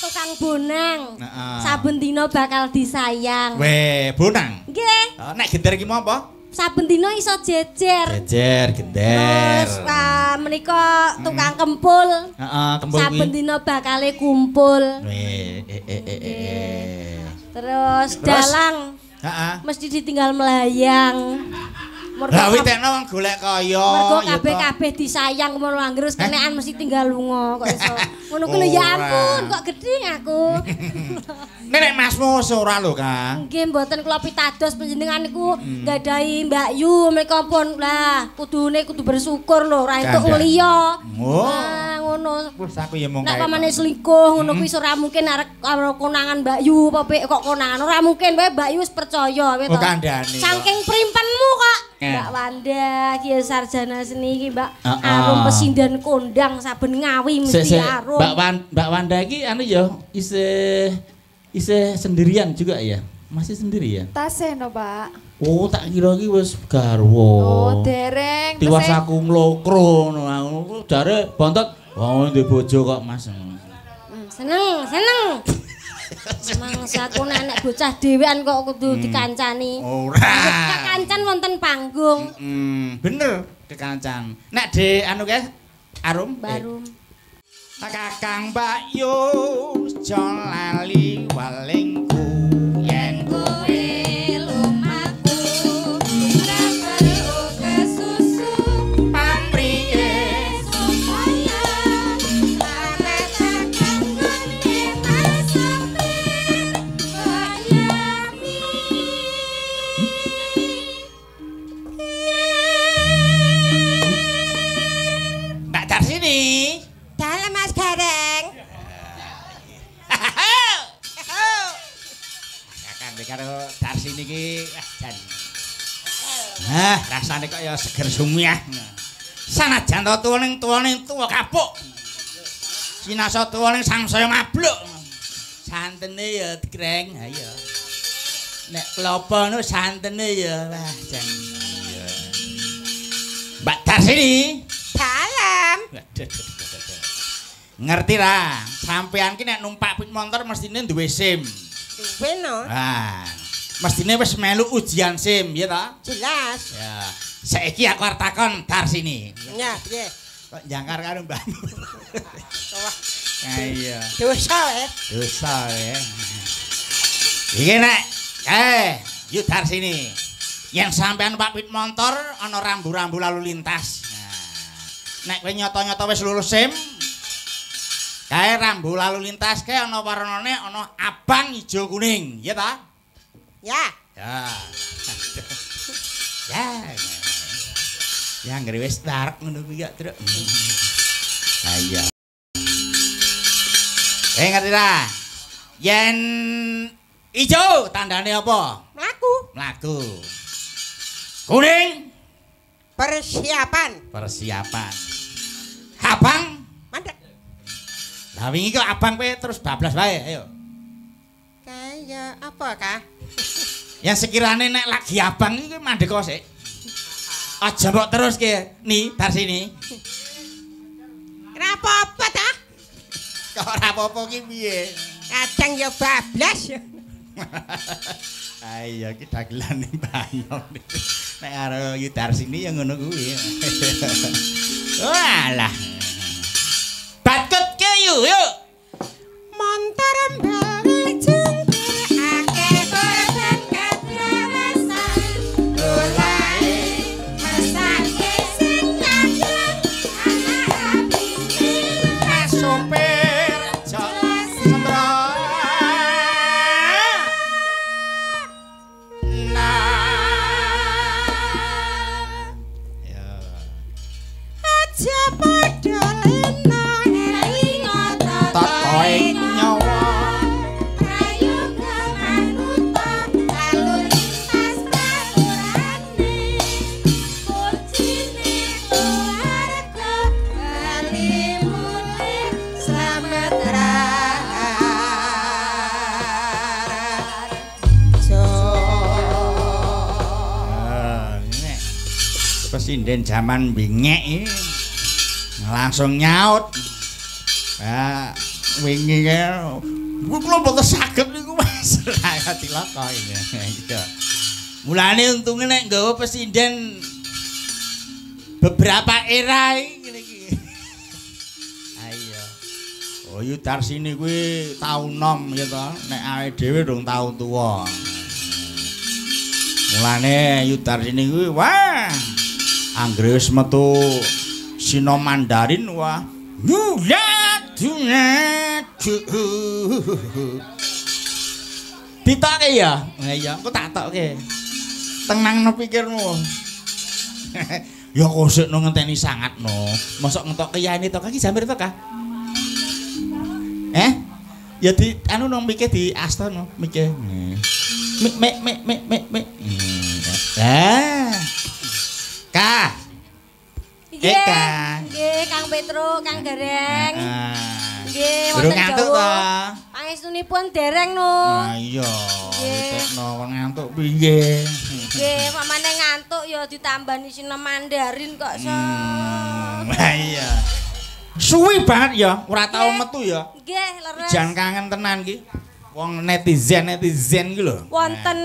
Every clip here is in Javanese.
tukang bonang. Saben dina bakal disayang. Weh, bonang. Nggih. Nek gender ki mau apa? Saben dina iso jejer. Jejer, gender. Terus menika tukang kempul. Heeh, kempul kuwi. Saben dina bakale kumpul. Weh, Terus dalang. Heeh. Mesti ditinggal melayang. Lah witekno wong golek kaya. Mergo kabeh-kabeh disayang ngono anggere kenekan mesti tinggal lunga kok iso. Ngono ku lho ya ampun kok gedhing aku. Nek Masmu ora lho, Kang. Nggih mboten kula pitados panjenengan niku nggadahi Mbak Yu menika pun lah kudune kudu bersyukur lho ora entuk ngeliya. Oh. Nah ngono. Wis aku ya mung kae. Nek pamane selingkuh ngono kuwi ora mungkin arek konangan Mbak Yu apa kok konangan ora mungkin wae Mbak Yu wis percaya wae to. Saking primpenmu kok. Mbak Wanda ki sarjana seni iki Mbak arum pesindan kondang saben ngawi mesti arum. Mbak Wanda iki anu ya isih sendirian juga ya? Masih sendirian? Tasih no, Pak. Oh, tak kira iki wis garwa. Oh, dereng. Tiwas aku mlokro ngono. Jare bontot, "Oh, ndek bojo kok, Mas." Seneng. Mangsa aku nek bocah dhewean kok kudu dikancani. Ora. Kekancan wonten panggung. Bener, kekancan. Nek de anu guys, Arum. Barum. Kakang Mbak Yu, aja lali walingku yen kowe lumaku. Ora perlu kesusu pamriye supaya selamat kanggone masapir bayami. Mbak Darsini. Dalam Mas Gareng. Kakang karo Darsini iki jan. Rasane kok ya seger sumiah. Sanajan to tuwaning tuwa kapuk. Sinasa tuwaning sangsaya mabluk. Santene ya Greng, ha ya. Nek klopo no santene ya wah jan. Mbak Darsini. Dalam. Ngerti ra, sampean ki nek numpak pit motor mestine duwe SIM. Duwe no. Mestine wis melu ujian SIM, ya ta? Jelas. Ya. Saiki aku arep takon Darsini. Ya, piye? Kok jangkar karo mbahmu. Wah. Iya. Dosa wae. Dosa ya. Iki nek yuk Darsini. Yen sampean numpak pit motor ana rambu-rambu lalu lintas. Nek kowe nyata-nyata wis lulus SIM, kae rambu lalu lintas kae ana warnane ana abang, ijo, kuning, ya ta? Ya. Ya. Ya. Ya anggere wis tarep ngono kuwi ya, Truk. Ha iya. Ngerti ta? Yen ijo tandane apa? Mlaku. Kuning persiapan. Abang Mandek. Lah wingi kok abang kowe terus bablas wae, ayo. Kaya apa, Kak? Yang sekirane nek lagi abang iki mandek kok sik. Aja mbok terus ki, ni Darsini. Ora apa-apa ta? Kok ora apa-apa ki piye? Kadang ya bablas. Ayo ki dagelane banyak. Nek karo Yu Darsini ya ngono kuwi. Walah. Batut ke yuk. Montor mbang jungkir akeh korban kadramasan. Dolae mesake sing nyablak anak abine Mas sopir jelas sembrono. aja padha lena eling Totoe nyawa prayoga manuta lalu lintas peraturanne kucine keluarga bali mulih slamet Presiden zaman bingek ini langsung nyaut. wingi kae. Kula mboten saged niku Mas. Ati laka iki. Mulane untunge nek nggawa pesinden beberapa era ngene iki. Ayo. Oh, yu Darsini kuwi tau nom ya to. Nek awake dhewe dong tau tuwa. Mulane yu Darsini kuwi wah. Anggere wis metu sino Mandarin wah. Ditoke ya? Nah iya, aku tak tokke. Tenangno pikirmu. Ya kok sik no ngenteni sangat no. Mosok ngetok kiyane to iki jambir to kah? Ya di anu nang mikir di asta no, mikir. Mik. Kah. Nggih, Kang Petro, Kang Dereng. Nggih, wonten ngantuk to. Pangestunipun dereng no. Nah iya, tekno kon ngantuk piye? Nggih, pamane ngantuk ya ditambani sino Mandarin kok so. Lah iya. Suwi banget ya, ora tau metu ya. Nggih, leres. Jan kangen tenan iki. Wong netizen iki lho. Wonten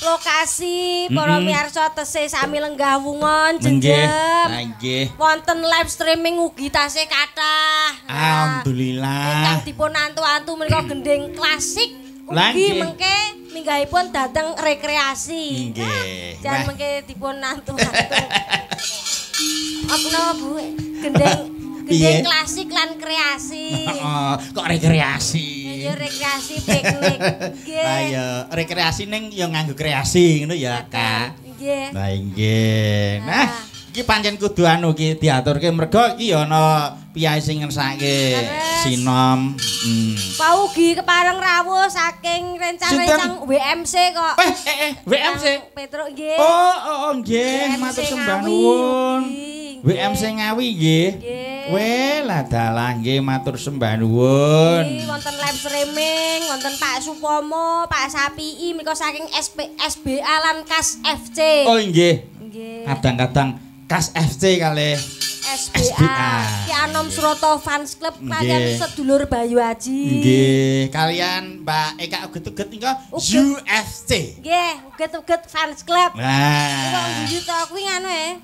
lokasi para miyarsa tesih sami lenggah wungon jenjem. Nggih. Wonten live streaming ugi tasih kathah. Alhamdulillah. Ingkang dipun antu-antu menika gending klasik ugi mengke minggahipun dhateng rekreasi. Nggih. Jan mengke dipun antu-antu. Apa Bu? Gending klasik lan kreasi. Kok rekreasi? Ya rekreasi piknik. Nggih. Lah ya rekreasi ning ya nganggo kreasi ngono ya, Kak. Nggih. Lah nggih. Nah, iki pancen kudu anu iki diaturke mergo iki ya ana piyai sing ngersake sinom. Paugi kepareng rawuh saking rencang-rencang WMC kok. WMC. Petro nggih. Oh, nggih, matur sembah nuwun. WMC Ngawi nggih. Weh, lah dalah nggih matur sembah nuwun. Nggih, wonten live streaming, wonten Pak Supomo, Pak Sapii menika saking SBA lan KAS FC. Oh nggih. Nggih. Kadang-kadang KAS FC kalih SBA. Ki Anom Suroto Fans Club kalian sedulur Bayu Haji. Nggih, kalian Mbak Eka uget-uget nika UFC. Nggih, uget-uget Fans Club. Nah. Wong guyu to kuwi nganu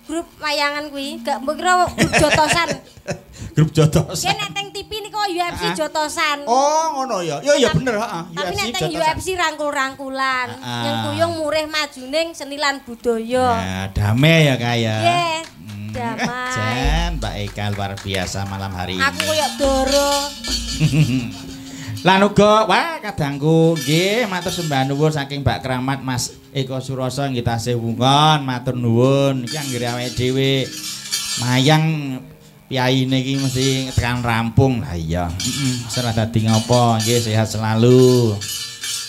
grup wayangan kuwi, gak mbok kira grup jotosan. Grup jotosan. Yen nek teng TV niku UFC jotosan. Oh, ngono ya. Ya bener, heeh. Tapi nek teng UFC rangkul-rangkulan. Yang kuyung murih majuning seni lan budaya. Nah, damai ya Kak ya. Nggih. Damai. Jan, Mbak Eka luar biasa malam hari ini. Aku koyo Doro. Lan uga wah kadangku nggih matur sembah nuwun saking Mbak Kramat Mas Eko Suroso nggih tasih wungon matur nuwun iki anggere awake dhewe mayang piyaine iki mesti tekan rampung. Lah iya, salah dadi ngopo nggih sehat selalu.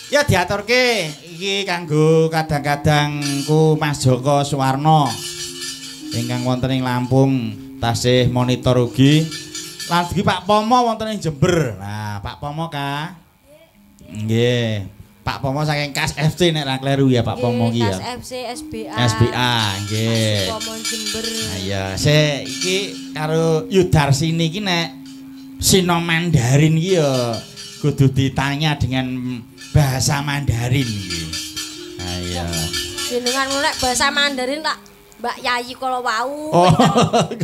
Ya diaturke iki kanggo kadang-kadangku Mas Joko Suwarno ingkang wonten ing Lampung tasih monitor ugi. Lan iki Pak Pomo wonten ing Jember. Nah, Pak Pomo Kak. Nggih. Pak Pomo saking KAS FC nek ra kleru ya Pak Pomo iki ya. KAS FC SBA. SBA nggih. Pomo Jember. Nah ya, iki karo Yu Darsini iki nek sino Mandarin iki ya kudu ditanya dengan bahasa Mandarin iki. Nah ya. Jenengan nek bahasa Mandarin tak Mbak Yayi kalau wau. Oh,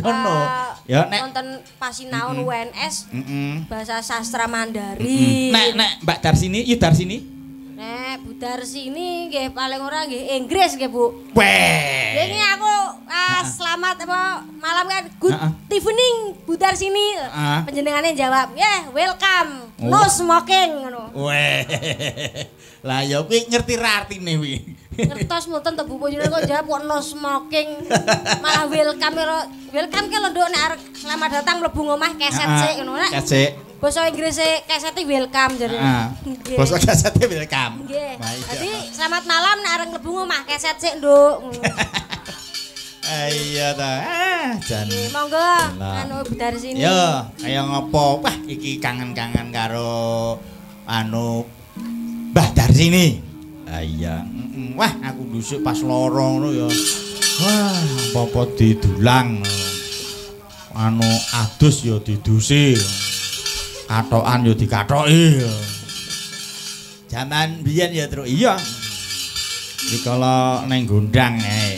ngono. Ya nek wonten pasinaon UNS bahasa sastra Mandarin. Nek Mbak Darsini, Yu Darsini. Nek Bu Darsini nggih paling ora nggih Inggris nggih Bu. Weh. Ini aku selamat apa malam kan good evening Bu Darsini. Panjenengane jawab, "Yeah, welcome. No smoking." ngono. Weh. Lah ya kuwi ngerti ra artine kuwi. Ngertos mboten to Bu panjenengan kok jawab kok no smoking. Malah welcome ke lho nduk nek arep selamat datang mlebu ngomah keset sik ngono nek. Keset. Basa Inggris keset welcome jadi. Nggih. Basa keset welcome. Nggih. Jadi selamat malam nek arep mlebu ngomah keset sik nduk. Iya ta. Jan. Monggo anu Bu Darsini. Yo, kaya ngopo? Wah, iki kangen-kangen karo anu Mbah Darsini. Iya. Wah, aku ndusuk pas lara ngono ya. Wah, apa-apa didulang. Anu adus ya didusi. Katokan yo dikatoki. Jaman biyen ya, Truk. Iya. Dikala ning gondang ae.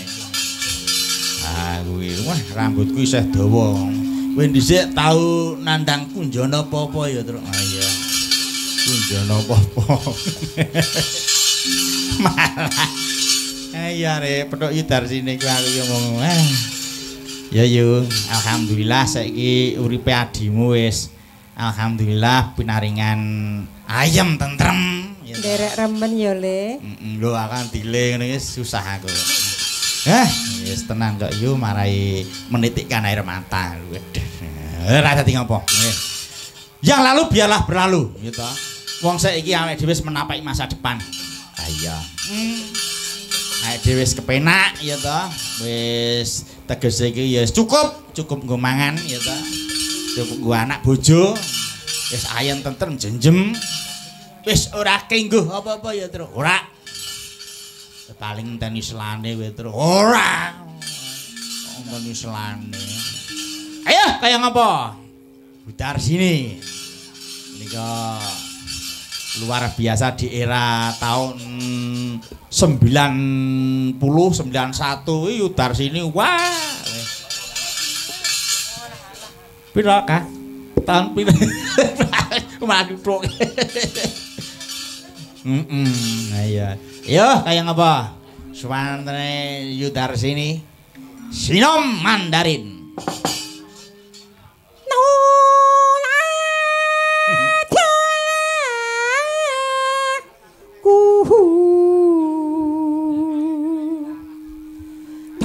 Ah, kuwi wah rambutku isih dawa. Kowe dhisik tau nandang kunjana apa-apa ya, Truk? Ah iya. Kunjana apa-apa. Malah. Ya re, petuk yudar sini ku aku yo ngomong. Ya yo, alhamdulillah saiki uripe adimu wis alhamdulillah pinaringan ayem tentrem. Derek remen ya, Le. Lho akan dile ngene wis susah aku. Wis tenang kok yo marai menitikkan air mata. Waduh. Ora dadi ngopo. Yang lalu biarlah berlalu, gitu. Wong saiki awake dhewe wis menapaki masa depan. Ah iya. Awake dhewe wis kepenak ya to. Wis tegese iki ya cukup nggo mangan ya to. Cukup nggo anak bojo. Wis ayen tentrem jenjem. Wis ora kengguh apa-apa ya, Tru. Ora. Paling teni selane kowe, Tru. Ora. Teni selane. Ayo kaya ngapa? Budar sini. Nika luar biasa di era tahun 90 91 Yudar sini wah. Pira kah? Tahun pira? Madu truk. Iya. Yo kaya ngapa? Suwantene Yudar sini. Sinom Mandarin.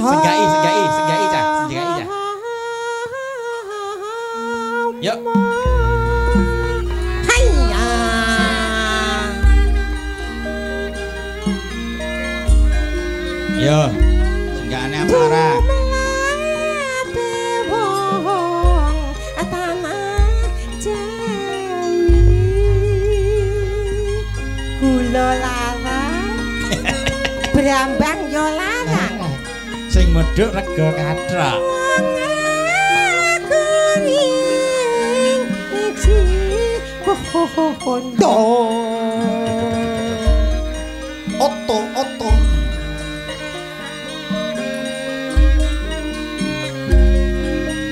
Segai Cak. Yuk. Hayya. Yo, senggane Amara. Gula larang. Brambang yo larang. Sing medhuk rega kathrak. Oto.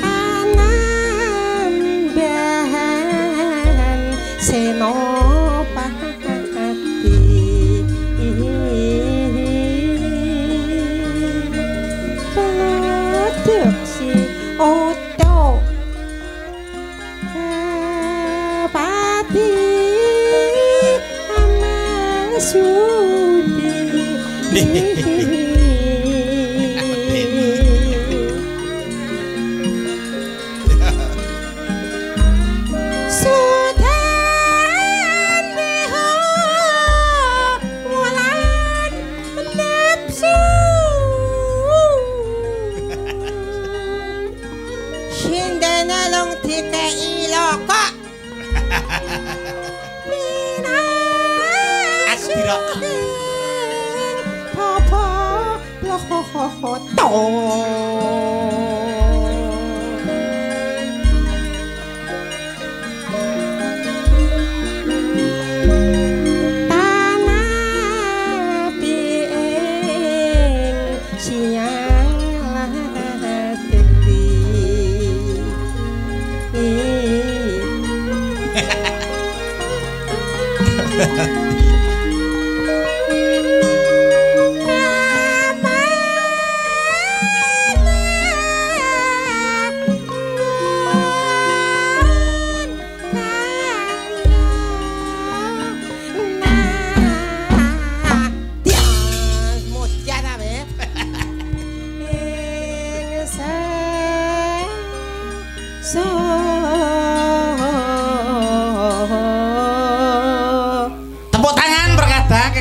Anambahan senopati produksi oto pati amasudi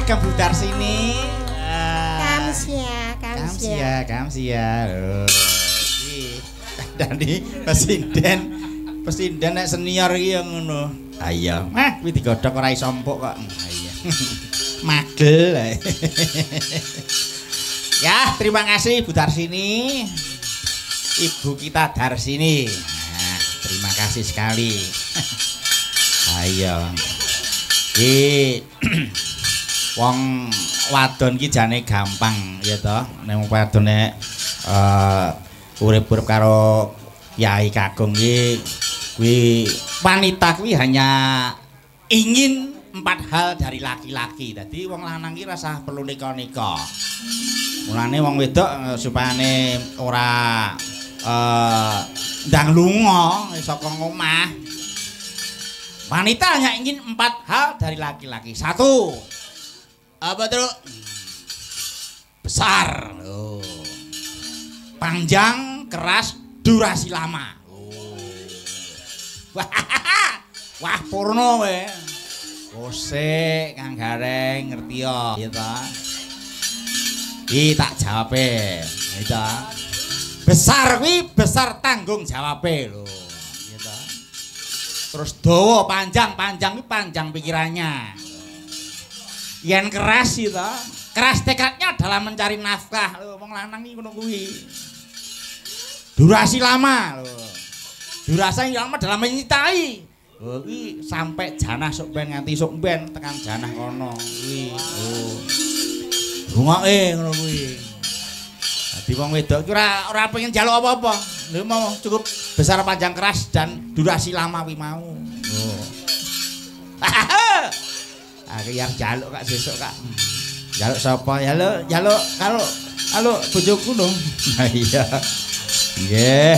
Budar sini. Kamsia. Dadi presiden nek senior iki yang ngono. Ah iya. Kuwi digodhog ora iso empuk kok. Ah iya. Magel. Ya, terima kasih Budar sini. Ibu kita Darsini. Nah, terima kasih sekali. iya. Ki wong wadon ki jane gampang ya toh. Nek wong wadone urip-urip karo Yai Kakung ki kuwi wanita kuwi hanya ingin 4 hal dari laki-laki. Dadi wong lanang ki rasa perlu nika-nika. Mulane wong wedok supayane ora ndang lunga saka omah. Wanita hanya ingin 4 hal dari laki-laki. 1. Apa, Truk? Besar. Oh. Panjang, keras, durasi lama. Oh. Wah, purno we. Kosek Kang Gareng ngerti yo, ya ta. Iki tak jawabe, ya ta. Besar kuwi besar tanggung jawabe lho. Terus dawa panjang kuwi panjang pikirannya. Yen keras itu, keras tekadnya dalam mencari nafkah. Lho wong lanang iki ngono kuwi. Durasi lama lho. Durasi lama dalam mencintai. Lho kuwi sampai janah sok ben nganti sok ben tekan janah kono kuwi. Oh. Rungoke ngono kuwi. Dadi wong wedok ki ora pengen njaluk apa-apa. Lho mau cukup besar panjang keras dan durasi lama wi mau. Oh. Aku yang jaluk Kak sesuk Kak. Jaluk sapa? Jaluk karo bojoku lho. Iya. Nggih.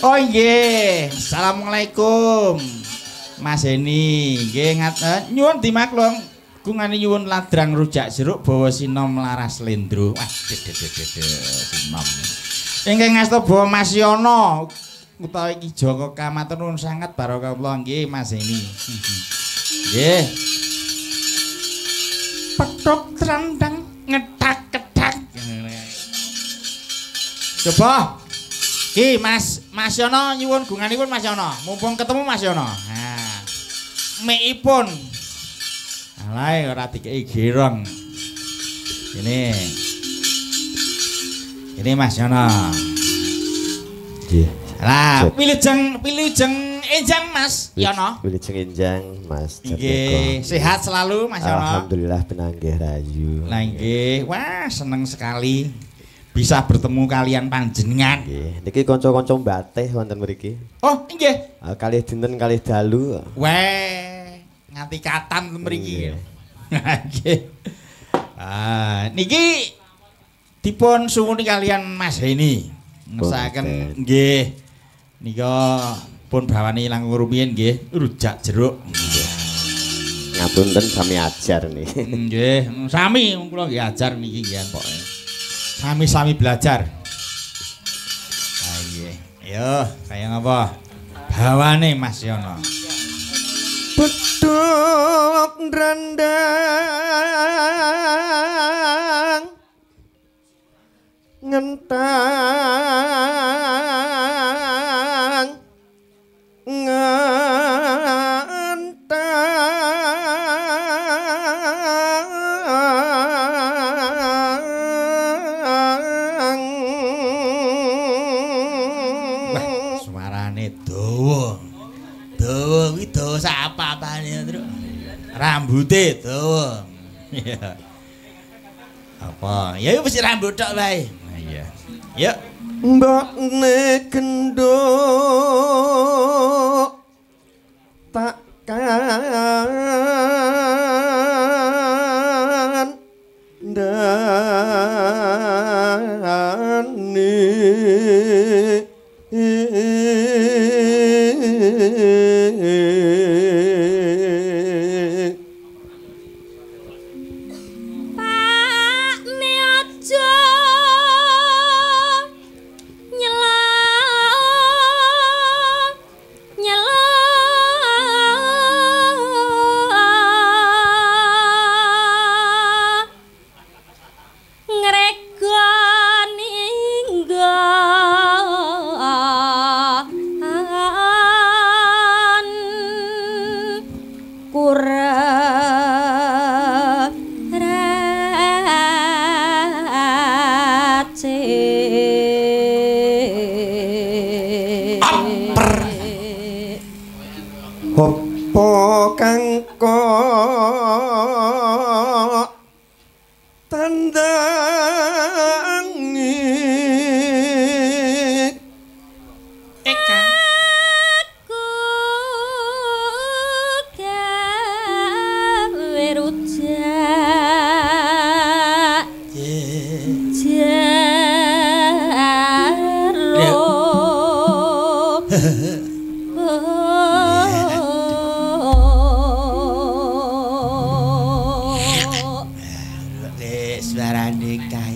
Oh nggih. Assalamualaikum. Mas Eni, nggih nyuwun dimaklum. Kungane nyuwun ladrang rujak jeruk bawa sinom laras lendro. Wah, sinom. Ingkang ngasta bawa Mas Yono utawa iki Joko Kamatur nuwun sanget barokah kula nggih Mas Eni. Nggih. Petok trandang ngetak-ketak. Coba. Ki Mas Yono nyuwun gunganipun Mas Yono. Mumpung ketemu Mas Yono. Nah. Meipun. Alai ora dikeki girong. Ini Mas Yono. Nggih. Lah, wilujeng enjang Mas Yono. Wilujeng enjang Mas Joko. Nggih, sehat selalu Mas Yono. Alhamdulillah penanggih rayu. Lah nggih, wah seneng sekali bisa bertemu kalian panjenengan. Nggih, niki kanca-kanca mbatih wonten mriki. Oh, nggih. Kalih dinten kalih dalu. Weh, nganti katan mriki. Nggih. Niki dipun suwuni kalian Mas Heni. Ngesaken nggih. Nika pun bawani langkung rumiyin nggih, rujak jeruk. Ngapunten sami ajar nih. Nggih, sami kula nggih ajar niki nggih pokoke. Sami-sami belajar. Ah nggih. Yo, kaya ngapa? Bawane Mas Yono. Bedhog ndandang ngentang suarane dawa kuwi dawa sapapane Tru. Rambute dawa. Iya. Apa? Ya wis rambut tok wae. Iya. Yuk. mbokne gendok takkan ndani apa kang kok tandangi Eka aku gawe rujak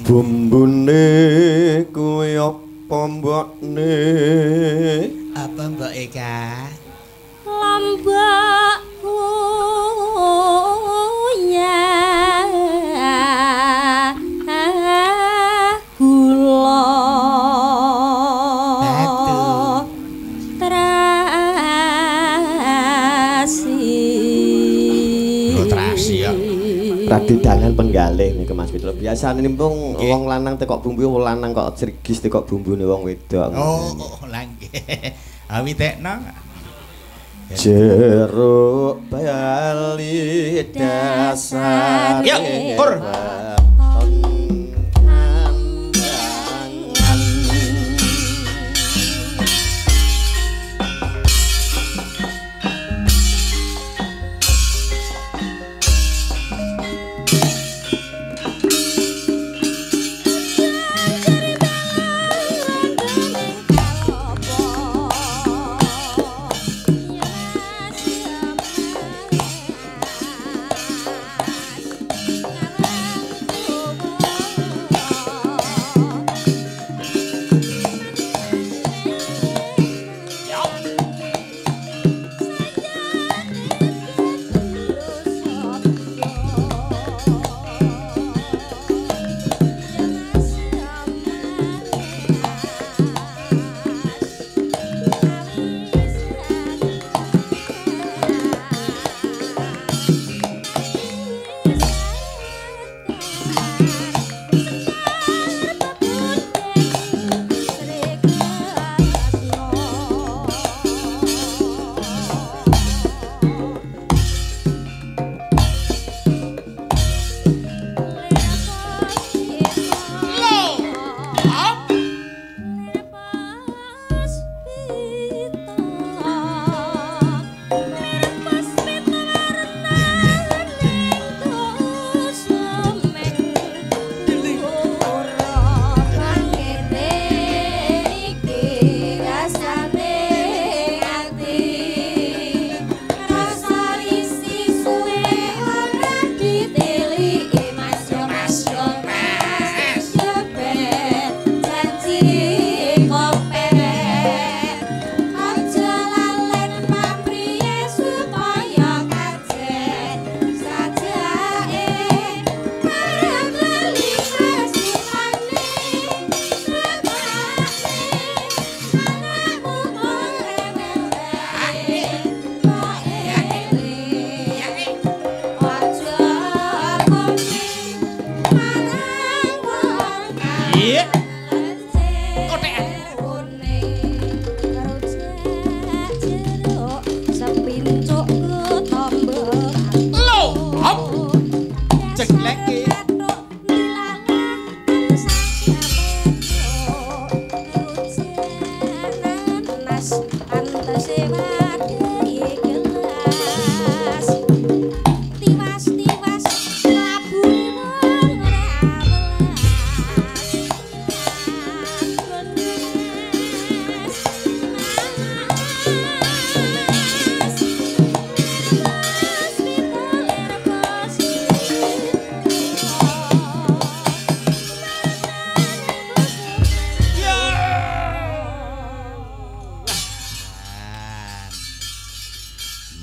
bumbune kuwi apa mbokne apa mbok Eka lombok uyah gula terasi ya radidangan penggalih niku Mas Fitro biasane nimpung wong lanang tekok bumbu wong lanang kok srigis tekok bumbune wong wedok oh langge awi tekno jeruk bali dasar yuk pur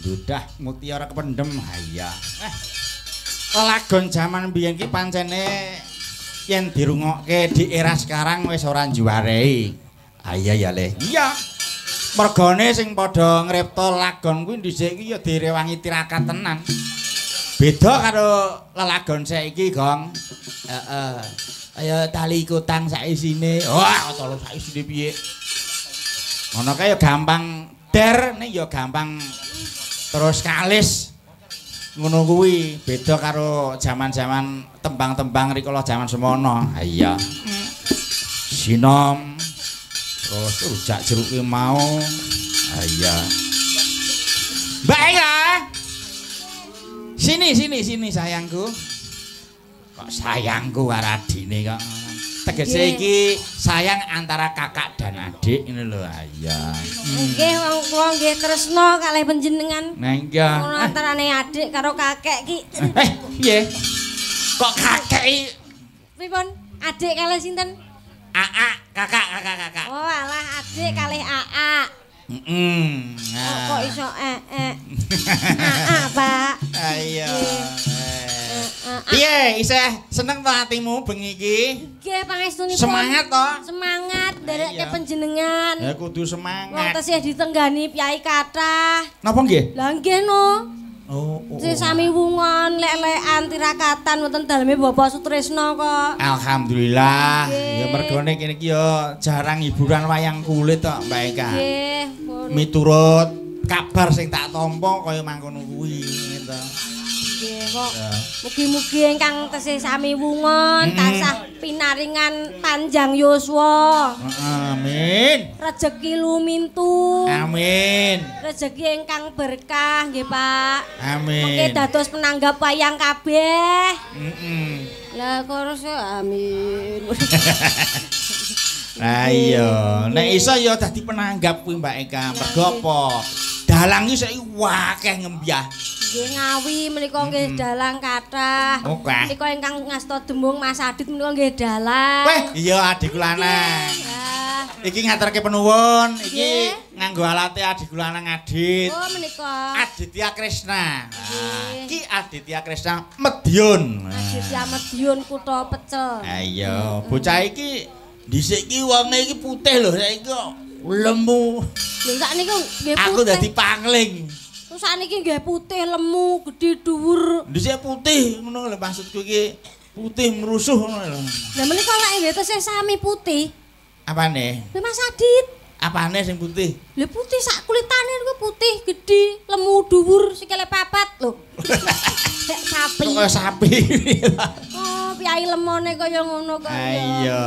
Dudah mutiara kependem haya. Lagon jaman biyen ki pancene yen dirungokke di era sekarang wis ora juarei. Iya ya Le. Iya. Mergane sing padha ngripta lagon kuwi dhisik iki ya direwangi tirakat tenan. Beda karo lelagon saiki, Gong. Heeh. Kaya tali kutang sak isine. Wah, tali sak isine piye? Ngono kae ya gampang der, nek ya gampang Terus kalis ngono kuwi beda karo jaman-jaman tembang-tembang rikala jaman semono. Ha iya. Sinom. Terus rujak jeruk ki mau. Ha iya. Mbak Eka. Sini sayangku. Kok sayangku karo adine kok. Tegese iki sayang antara kakak dan adik ini lho. Iya. Nggih wong nggih tresno kalih panjenengan. Nah iya. Antarane adik karo kakek ki. Piye? Kok kakek iki? Pripun? Adik kalih sinten? Aa, kakak. Oh alah adik kalih Aa. Kok iso Pak. Ayo. Piye, isih seneng to atimu bengi iki? Nggih, pangestunipun. Semangat to? Semangat ndereke panjenengan. Ya kudu Wong semangat. tesih ditenggani piyai kathah. Napa nggih? Lah nggih no. Oh. Sami wungon lek-lekan tirakatan wonten daleme Bapak Sutresno kok. Alhamdulillah. Ya mergone kene iki ya jarang hiburan wayang kulit tok, Mbak Eka. Nggih, Miturut kabar sing tak tampa kaya mangkono kuwi to. Nggih kok. Mugi-mugi ingkang tesih sami wungon tansah pinaringan panjang yuswa. Amin. Rejeki lumintu. Amin. Rejeki ingkang berkah nggih, Pak. Amin. Mengke dados penanggap wayang kabeh. Lah kok amin. Lah iya, nek iso ya dadi penanggap kuwi Mbak Eka. Mergo apa? Dalang iki saiki akeh ngembyah. Nggih ngawi menika nggih dalang kathah. Menika ingkang ngasta dembung Mas Adit menika nggih dalang. Weh, iya adikku lanang. Iki ngaturke penuwun, iki nganggo alate adikku lanang Adit. Oh menika. Aditya Krisna. Iki Aditya Krisna Madiun. Aditya Madiun Kutha Pecel. Ha iya, bocah iki dhisik iki wonge iki putih lho, saiki kok lemu. Lho sakniki nggih putih. Aku dadi pangling. Terus sakniki nggih putih, lemu, gedhe dhuwur. Dhisik putih ngono lho maksudku iki. Putih merusuh ngono lho. Lah menika lek nggih tesih sami putih. Apane? Lho Mas Adit. Apane sing putih? Lho putih sak kulitane niku putih, gedhe, lemu, dhuwur, sikile papat lho. Sapi. Kok kaya sapi. Oh, piyai lemone kaya ngono kok. Iya.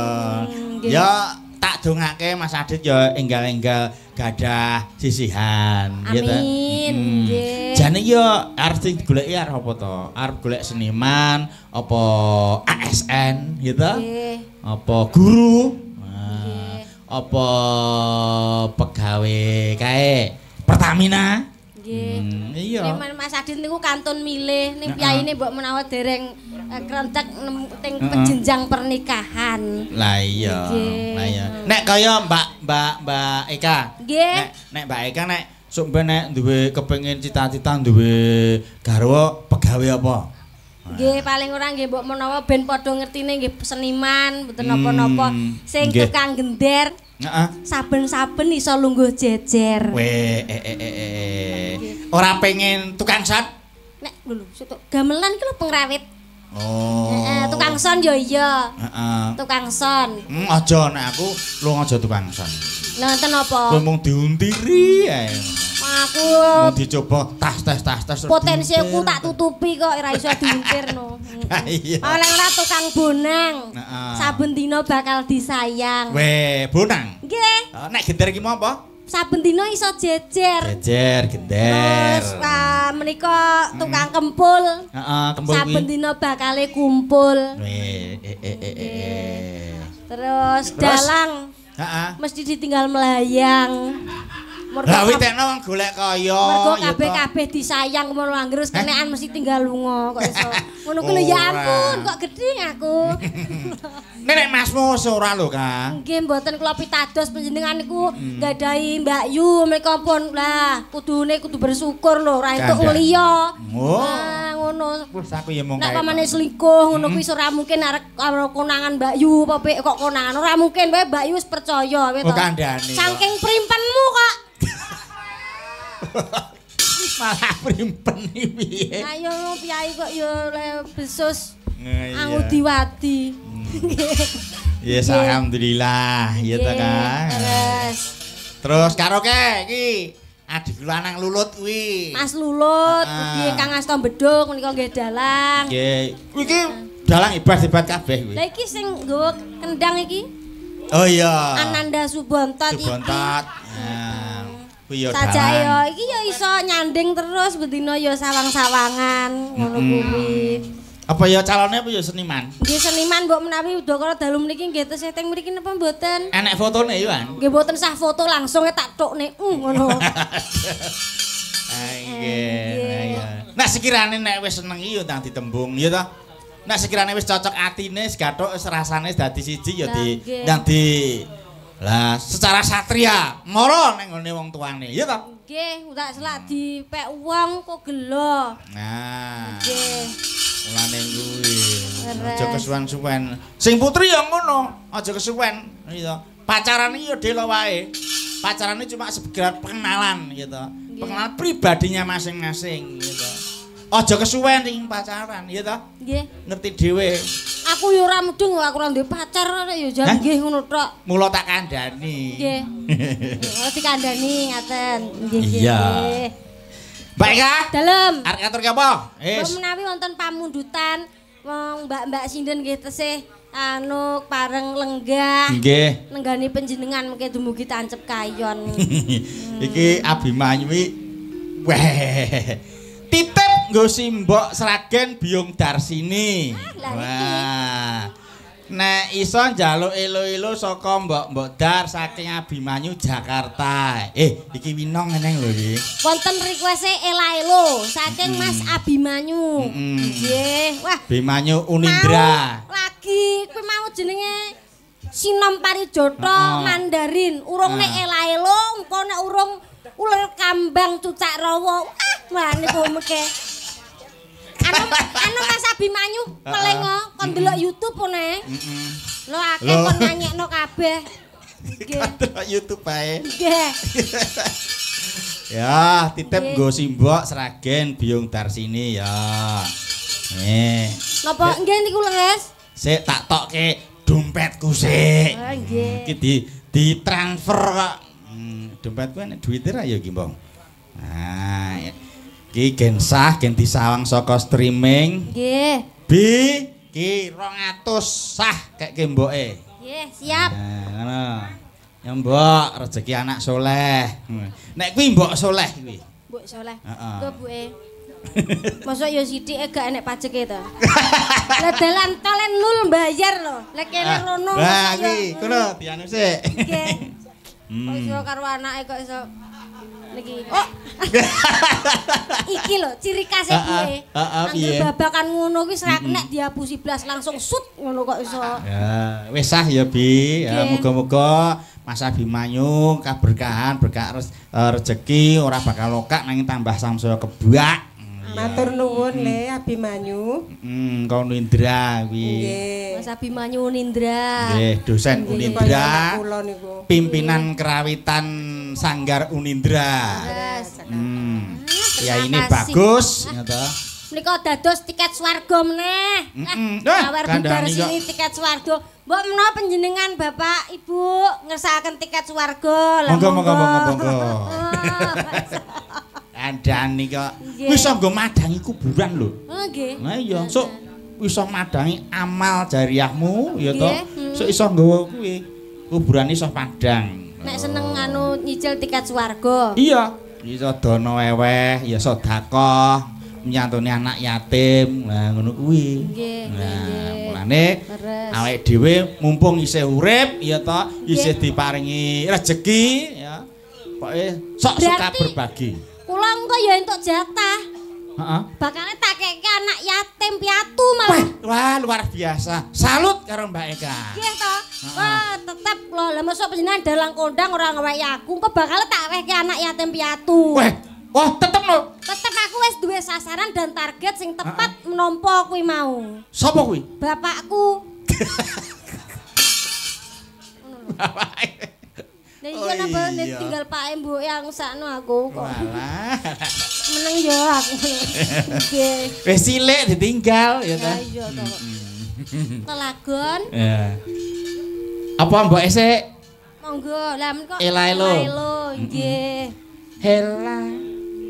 Ya tak dongake Mas Adit ya enggal-enggal gadah sisihan gitu. Amin. Nggih. Jane ya arep sing digoleki arep apa to? Arep golek seniman, apa ASN gitu? Nggih. Apa guru? Apa pegawai kae Pertamina? Nggih. Iya. Mas Adit niku kantun milih ning piyaine mbok menawa dereng krentek teng penjenjang pernikahan. Lah iya. Lah iya. Nek kaya Mbak Eka. Nggih. Nek Mbak Eka nek sok ben nek duwe kepengin cita-cita duwe garwa pegawai apa? Nggih, paling ora nggih mbok menawa ben padha ngertine nggih seniman, mboten napa-napa. Sing tukang gender. Heeh. Saben-saben iso lungguh jejer. Weh, ora pengen tukang son? Nek lho, gamelan iki lho pengrawit. Oh. Tukang son yo iya. Heeh. Tukang son. Aja nek aku lu aja tukang son. Lha enten apa? Kowe mung diuntiri ae. Aku mau dicoba tas. Potensiku tak tutupi kok ora iso diuntirno. Iya. Oleh ora tukang bonang. Saben dina bakal disayang. Weh, bonang. Nggih. Nek gender iki mau apa? Saben dina iso jejer. Jejer, gender. Terus menika tukang kempul. Heeh, kempul kuwi. Saben dina bakale kumpul. Weh, Terus dalang. Heeh. Mesti ditinggal melayang. Lah witekno wong golek kaya. Mergo kabeh-kabeh disayang ngono anggere kenekan mesti tinggal lunga kok iso. Ngono ku lho ya ampun kok gedhe aku. Nek masmu ora lho, Kang. Nggih mboten kula pitados panjenengan niku nggadahi Mbak Yu menika pun lah kudune kudu bersyukur lho ora entuk liya. Nah ngono. Wis aku ya mung kae. Nek pamane selingkuh ngono kuwi ora mungkin arek konangan Mbak Yu apa kok konangan ora mungkin wae Mbak Yu wis percaya wae to. Saking primpenmu kok. Malah primpen iki piye? Ayo piyai kok yo besus Angudiwadi. Yes, alhamdulillah, ya ta Kang. Terus karaoke iki adik lanang Lulut kuwi. Mas Lulut, piye Kang Asta Beduk menika nggih dalang. Nggih. Iki dalang hebat-hebat kabeh kuwi. Lah iki sing nggawa kendang iki. Oh iya. Ananda Subontot iki. Subontot. Kuwi ya Sajake ya iki ya iso nyanding terus bedina ya sawang-sawangan ngono kuwi. Apa ya calonnya apa ya seniman? Nggih seniman mbok menawi udakara dalu mriki nggih tesih teng mriki napa mboten? Enek fotone ya, Wan? Nggih mboten sah foto langsung tak tukne ngono. Nggih. Nah sekirane nek wis seneng iki ya ndang ditembung ya toh. Nek sekirane wis cocok atine segathuk wis rasane dadi siji ya ndang di lah secara satria mara ning ngene wong tuane ya toh. Nggih, ndak selak dipek wong kok gelo. Nah. Nggih. Mulane kuwi. Aja kesuwen-suwen. Sing putri ya ngono, aja kesuwen. Iya. Pacaran iki ya delo wae. Pacaran ini cuma sekedar pengenalan gitu. Pengenalan pribadinya masing-masing gitu. Aja kesuwen ning pacaran ya toh? Nggih. Ngerti dhewe. Aku ya ora mudeng aku ora duwe pacar ya jan nggih ngono tok. Mula tak kandhani. Nggih. Ora dikandhani ngaten. Nggih. Iya. Mbak Eka, dalem. Arek ngatur ki apa? Wis. Menawi wonten pamundutan wong mbak-mbak sinden nggih tesih anu pareng lenggah. Nggih. Nenggani panjenengan mengke dumugi tancep kayon. Iki Abimanyu weh. Titip nggo simbok Sragen Biyung Darsini. Wah. Nek iso njaluk elo-elo saka mbok-mbok Dar saking Abimanyu Jakarta. Iki winong eneng lho iki. Wonten request ela-elo saking Mas Abimanyu. Nggih. Wah, Abimanyu Unindra. Lagi kuwi mau jenenge Sinom Parijoto Mandarin. Urung nek ela-elo, engko nek urung uler kambang cucak rawa. Wah, niku mengke. Anu Mas Abimanyu melengo kon delok YouTube one. Lho akeh kon nanyekno kabeh. Nggih. Delok YouTube bae. Nggih. Ya, titip nggo simbok Sragen Biyung Darsini ya. Nggih. Napa nggih niku leres? Sik tak tokke dompetku sik. Oh nggih. Iki ditransfer kok. Dompetku enek duwite ra ya iki, Mbong. Nah, iki gen sah, gen disawang saka streaming. Nggih. Ki 200 sah keke mboke. Nggih, siap. Nah, ngono. Ya mbok rezeki anak soleh. Nek kuwi mbok soleh kuwi. Mbok soleh. Heeh. Kok buke. Mosok ya sithike gak enek pajeke to. Lah dalan tole nul bayar lho. Lek kene rono. Lah iki kono dianu sik. Nggih. Kok iso karo anake kok iso niki. Oh. Iki lho ciri khas kuwi. Angger babakan ngono kuwi serak nek dihapusi blas langsung sut ngono kok iso. Ya, wis sah ya Bi. Ya muga-muga Mas Abimanyu kaberkahan, berkah rezeki ora bakal lokak nanging tambah samsaya kebak. Matur nuwun Le Abimanyu. Kau Unindra kuwi. Nggih. Mas Abimanyu Unindra. Nggih, dosen Unindra. Kula niku. Pimpinan kerawitan Sanggar Unindra. Ya ini bagus, ngono. Menika dados tiket swarga meneh. Awar budar sini tiket swarga. Mbok menawa panjenengan Bapak Ibu ngersakaken tiket swarga. Monggo. Andani kok. Wis nggo madangi kuburan lho. Oh nggih. Nah iya, sok iso madangi amal jariahmu ya to. Sok iso nggawa kuwi. Kuburan iso padang. Nek seneng anu nyicil tiket swarga. Iya, iso dono eweh, ya sedekah, nyantuni anak yatim. Lah ngono kuwi. Nggih. Nah, mulane awake dhewe mumpung isih urip ya to, isih diparingi rezeki ya. Pokoke sok suka berbagi. Kula engko ya entuk jatah. Heeh. Bakale tak keke anak yatim piatu malah. Wah, luar biasa. Salut karo Mbak Eka. Nggih to. Wah, tetep lho. Lah mosok panjenengan dalang kondang ora ngeweki aku, engko bakale tak wehke anak yatim piatu. Wah, tetep lho. Tetep aku wis duwe sasaran dan target sing tepat menampa kuwi mau. Sopo kuwi? Bapakku. Bapake. Lah iya napa tinggal Pak Mbok yang sakno aku kok. Walah. Meneng yo aku. Nggih. Wis cilik ditinggal ya ta. Iya to. Kelagon. Ya. Apa mbok esek? Monggo, lah men kok Ela-elo. nggih. Hela.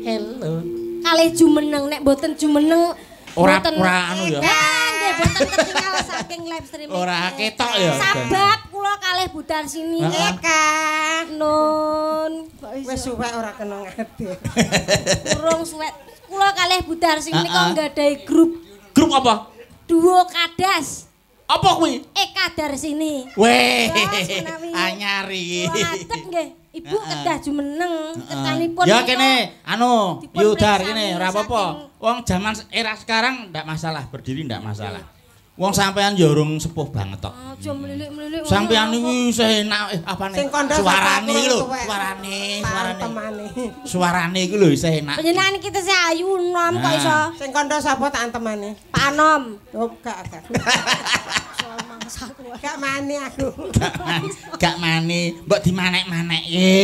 Hello. Kalih jumeneng nek mboten jumeneng ora anu ya. Nggih mboten ketinggal saking live streaming. Ora ketok ya. Sabab kula kalih budal sini. Kak. Nun. Wis suwek ora kena ngade. Urung suwek. Kula kalih budal sini kok nggadahi grup. Grup apa? Duo Kadas. Apa kuwi? Kadar sini. Weh. Anyar iki. Ngadeg nggih. Ibu kedah jumeneng ketanipun. Ya kene anu, Yudar kene ora apa-apa. Wong zaman era sekarang ndak masalah, berdiri ndak masalah. Wong sampean ya urung sepuh banget tok. Aja mlilik-mlilik. Sampean iki wis enak apane? Suarane iki lho, suarane iki lho wis enak. Panjenengan kita sing ayu nom kok iso. Sing kandha sapa tak antemane? Pak Anom. Oh, gak. Gak mani aku. Gak mani, mbok dimanek-manekke.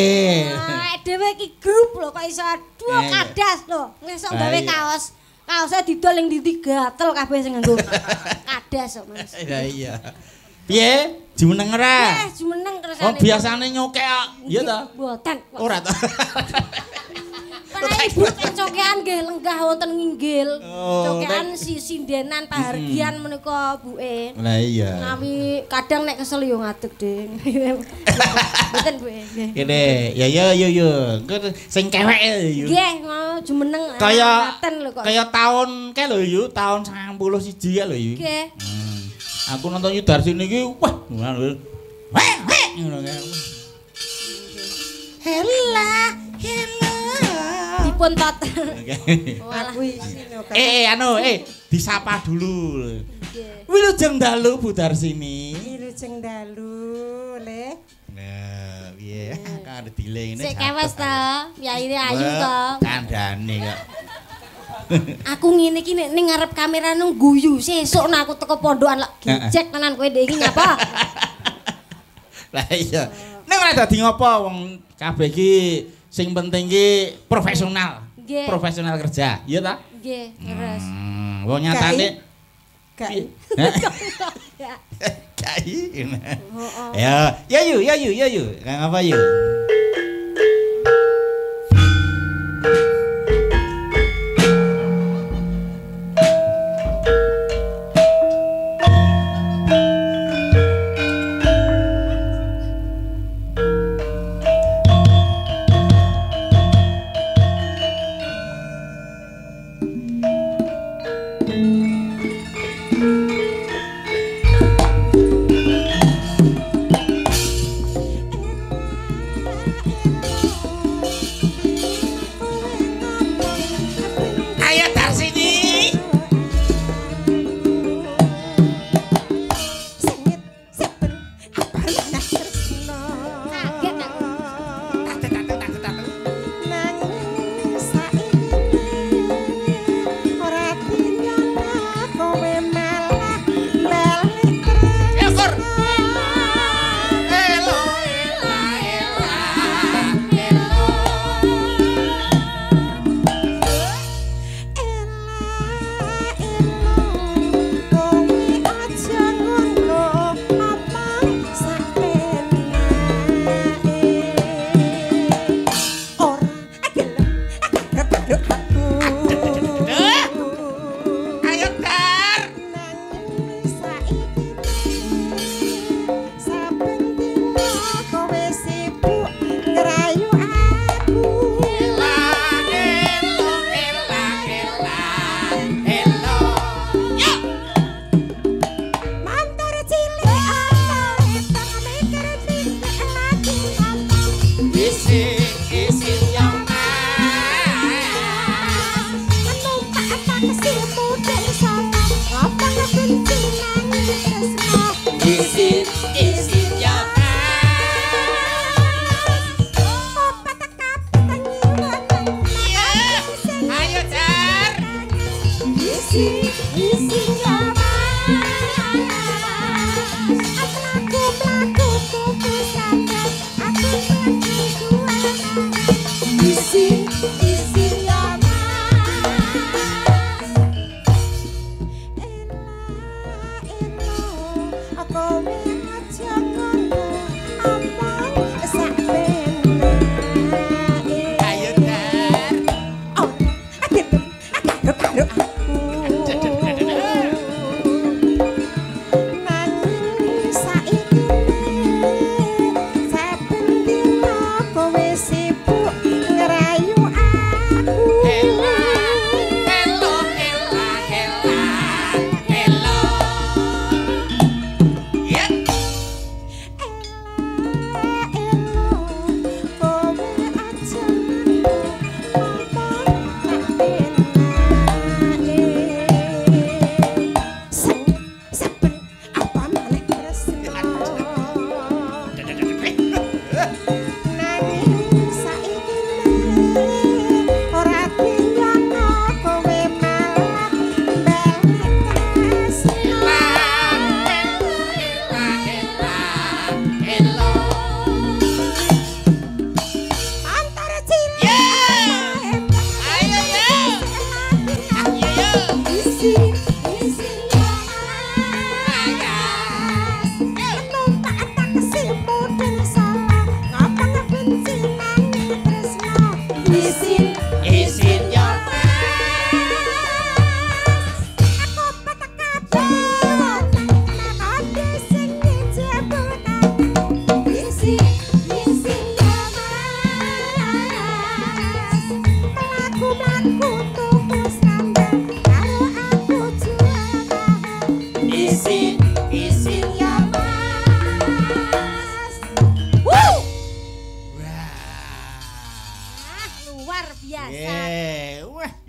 Dhewe iki grup lho kok iso duo Kadas lho. Ngesuk gawe kaos. Kaosnya didol ning ndi gatel kabeh sing nganggo Kadas kok Mas. Iya. Piye? Jumeneng ora? Jumeneng kersane. Oh, biasane nyokek kok. Iya ta? Mboten. Ora ta. Ibu cokean nggih lenggah wonten nginggil. Cokean sindenan pahargian menika buke. Lah iya. Nawi kadang nek kesel yo ngadeg, Ding. Mboten Bu. Kene, ya. Engko sing kewek yo. Nggih, mau jumeneng. Kaya tahun ke lho yu, tahun 91 ya lho yu. Nggih. Aku nonton Yudar sini iki, wah, ngono kan. Hela. Dipun tot. Aku isine kok. Anu, disapa dulu. Wilujeng dalu Budar sini. Wilujeng dalu, Le. Nah, piye? Kan ada delay ngene. Sik kewes to, yaine ayu to. Kandhane kok. Aku ngene iki ning ngarep kamera nang guyu, sesuk nek aku teko pondokan lek gejek tenan kowe ndek iki nyapa? Lah iya. Nek ora dadi ngopo wong kabeh iki sing penting ki profesional. Profesional kerja, iya ta? Nggih, terus. Wong nyatane Kai. Kai. Ya yu. Kang apa yu? Ayo padha karo aku. Nanging saiki saben dina kowe sibuk ngerayu aku. Hela, helo, hela, hela, helo. Ya.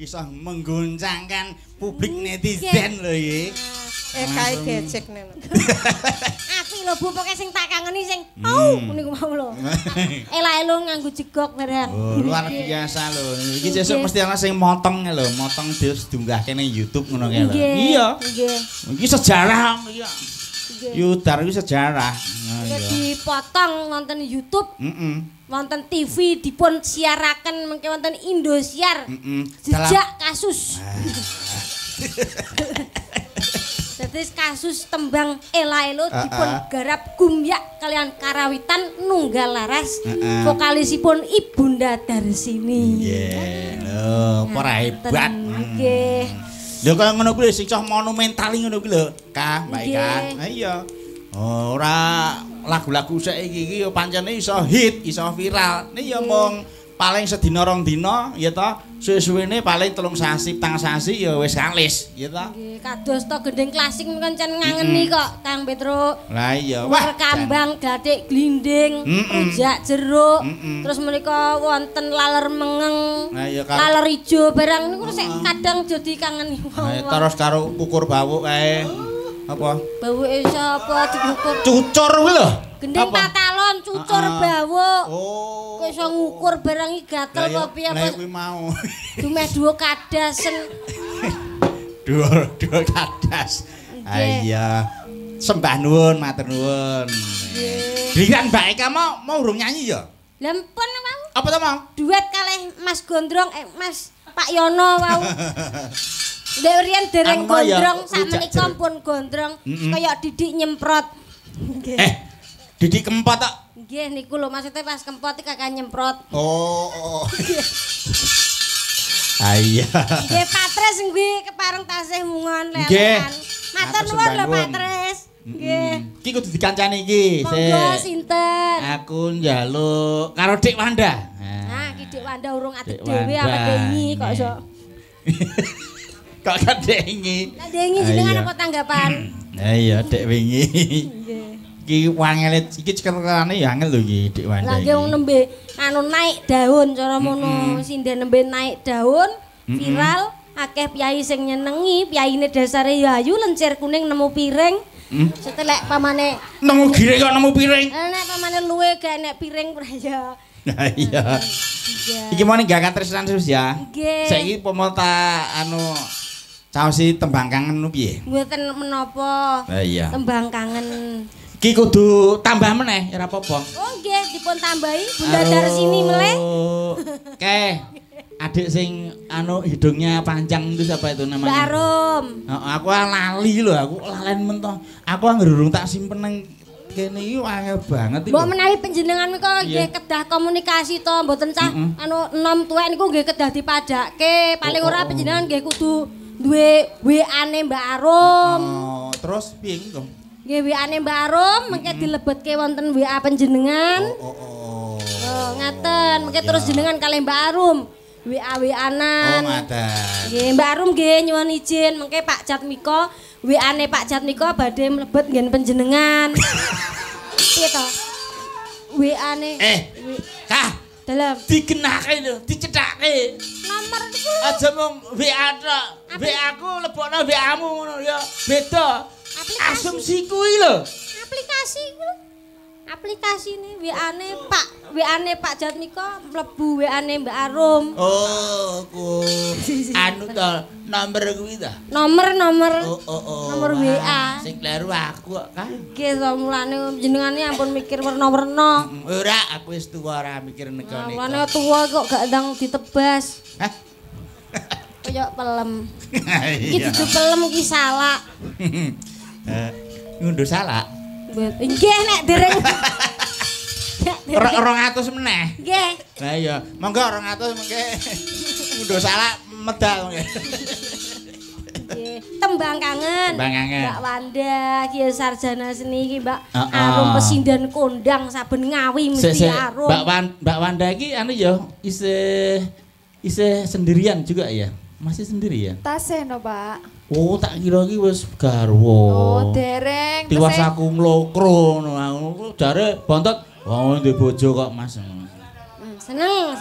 Bisa mengguncangkan publik netizen lho iki. Kae gecek nek. Aku lho Bu pokoke sing tak kangeni sing niku mau lho. Ela-elo nganggo jegok barang. Oh, luar biasa lho. Iki sesuk mesti ana sing motong lho, motong terus diunggahke ning YouTube ngono kae lho. Iya. Nggih. Iki sejarah iki. Yudar iki sejarah. Dipotong wonten YouTube. Wonten TV dipun siaraken mengke wonten Indosiar. Jejak kasus. Jadi kasus tembang Ela-elo dipun garap Gumyak kalian Karawitan Nunggal Laras. Vokalisipun Ibunda Darsini. Nggih. Lho, ora hebat. Nggih. Lho kaya ngono kuwi sing cah monumental ngono kuwi lho. Kah, Mbak Ika. Ha iya. Ora lagu-lagu saiki iki pancene iso hit, iso viral. Nek ya mung paling sedina rong dina ya ta, suwe-suwene paling 3 sasi, 4 sasi ya wis kalis, ya ta. Nggih, kados to gendeng klasik kancen ngangeni kok Kang Petro. Lah iya, wah kambang, gathik glinding, rujak jeruk, terus menika wonten laler mengeng, laler ijo barang niku sik kadang jadi kangeni wong. Terus karo kukur bawuk kae. Apa? Bawuke sapa diukur? Cucur kuwi lho. Gending patalon, cucur bawuk. Oh. Kok iso ngukur barang iki gatel kok piye apa? Lah kuwi mau. Dumeh duo kadasen. Duo kadas. Iya. Sembah nuwun, matur nuwun. Nggih. Mbak Eka mau urung nyanyi ya? Lah pun mau. Apa to mau? Duet kalih Mas Gondrong Mas Pak Yono wau. Ndek riyen dereng gondrong sakmenika pun gondrong kaya Didik nyemprot. Nggih. Didik kempot tok. Nggih niku lho maksudnya pas kempot iki kakak nyemprot. Oh. Iya. Nggih Patres nggih kepareng tasih mungon lelean. Nggih. Matur nuwun lho Patres. Nggih. Iki kudu dikancani iki. Monggo sinten? Aku njaluk karo Dik Wanda. Nah, iki Dik Wanda urung atik dhewe awake dengi kok iso. Kok kadengi. Kadengi jenengan apa tanggapan? Ha iya, Dek wingi. Nggih. Iki wangele iki cekelane ya angel lho iki Dik Wanda. Lah nggih wong nembe anu naik daun cara mono sinden nembe naik daun viral akeh piyai sing nyenengi, piyaine dasare ya ayu lencir kuning nemu piring. Setelek pamane nemu giring kok nemu piring. Nek pamane luwe gak nek piring ya. Nah iya. Iki mau ninggalkan tresnan terus ya. Nggih. Saiki pemota anu caosi tembang kangen nu piye? Mboten menapa. Iya. Tembang kangen. Ki kudu tambah meneh ora apa-apa. Oh nggih dipun tambahi Bunda Darsini meleh. Oke. Adik sing anu hidungnya panjang itu siapa itu namanya? Mbak Arum. Aku lali lho, aku lalen mentoh. Aku anggere urung tak simpen nang kene iki angel banget iki. Mbok menawi panjenengan kok nggih kedah komunikasi to mboten cah anu enom tuwek niku nggih kedah dipadake. Paling ora panjenengan nggih kudu duwe WA-ne Mbak Arum. Oh, terus piye Kang? Nggih WA-ne Mbak Arum mengke dilebetke wonten WA panjenengan. Oh. Oh, ngaten. Mengke terus jenengan kalih Mbak Arum. WA-WA-anan. Oh, ngaten. Nggih, Mbak Arum nggih nyuwun izin mengke Pak Jatmiko WA-ne Pak Jatmiko badhe mlebet nggen panjenengan. Piye to? WA-ne. Kah, dalam digenake lho, dicethake. nomor niku. Aja mung WA tok. WA ku lebokno WA-mu ngono ya. Beda. Asumsi kuwi lho. Aplikasi ku. Aplikasi ini WA-ne Pak Jatmiko mlebu WA-ne Mbak Arum. Oh, ku anu to, nomor kuwi ta? Nomor. Oh. Nomor WA. Sing kleru aku kok, Kang. Nggih, mulane jenengane ampun mikir werna-werna. Ora, aku wis tuwa ora mikir nego-nego. Mulane tuwa kok gak ndang ditebas. Hah? Kayak pelem. Iki dudu pelem iki salak. Ngunduh salak. Nggih nek dereng. 200 meneh. Nggih. Lah iya, monggo 200 mengke ngunduh salak medal mengke. Nggih, tembang kangen. Mbak Wanda, Ki sarjana seni iki Mbak Arum pesindan kondang saben ngawi mesti Arum. Mbak Wanda iki anu ya isih sendirian juga ya? Masih sendirian? Tasih no, Pak. Oh, tak kira iki wis garwa. Oh, dereng. Tiwas aku mlokro ngono. Jare bontot, wong ndek bojo kok, Mas. Seneng.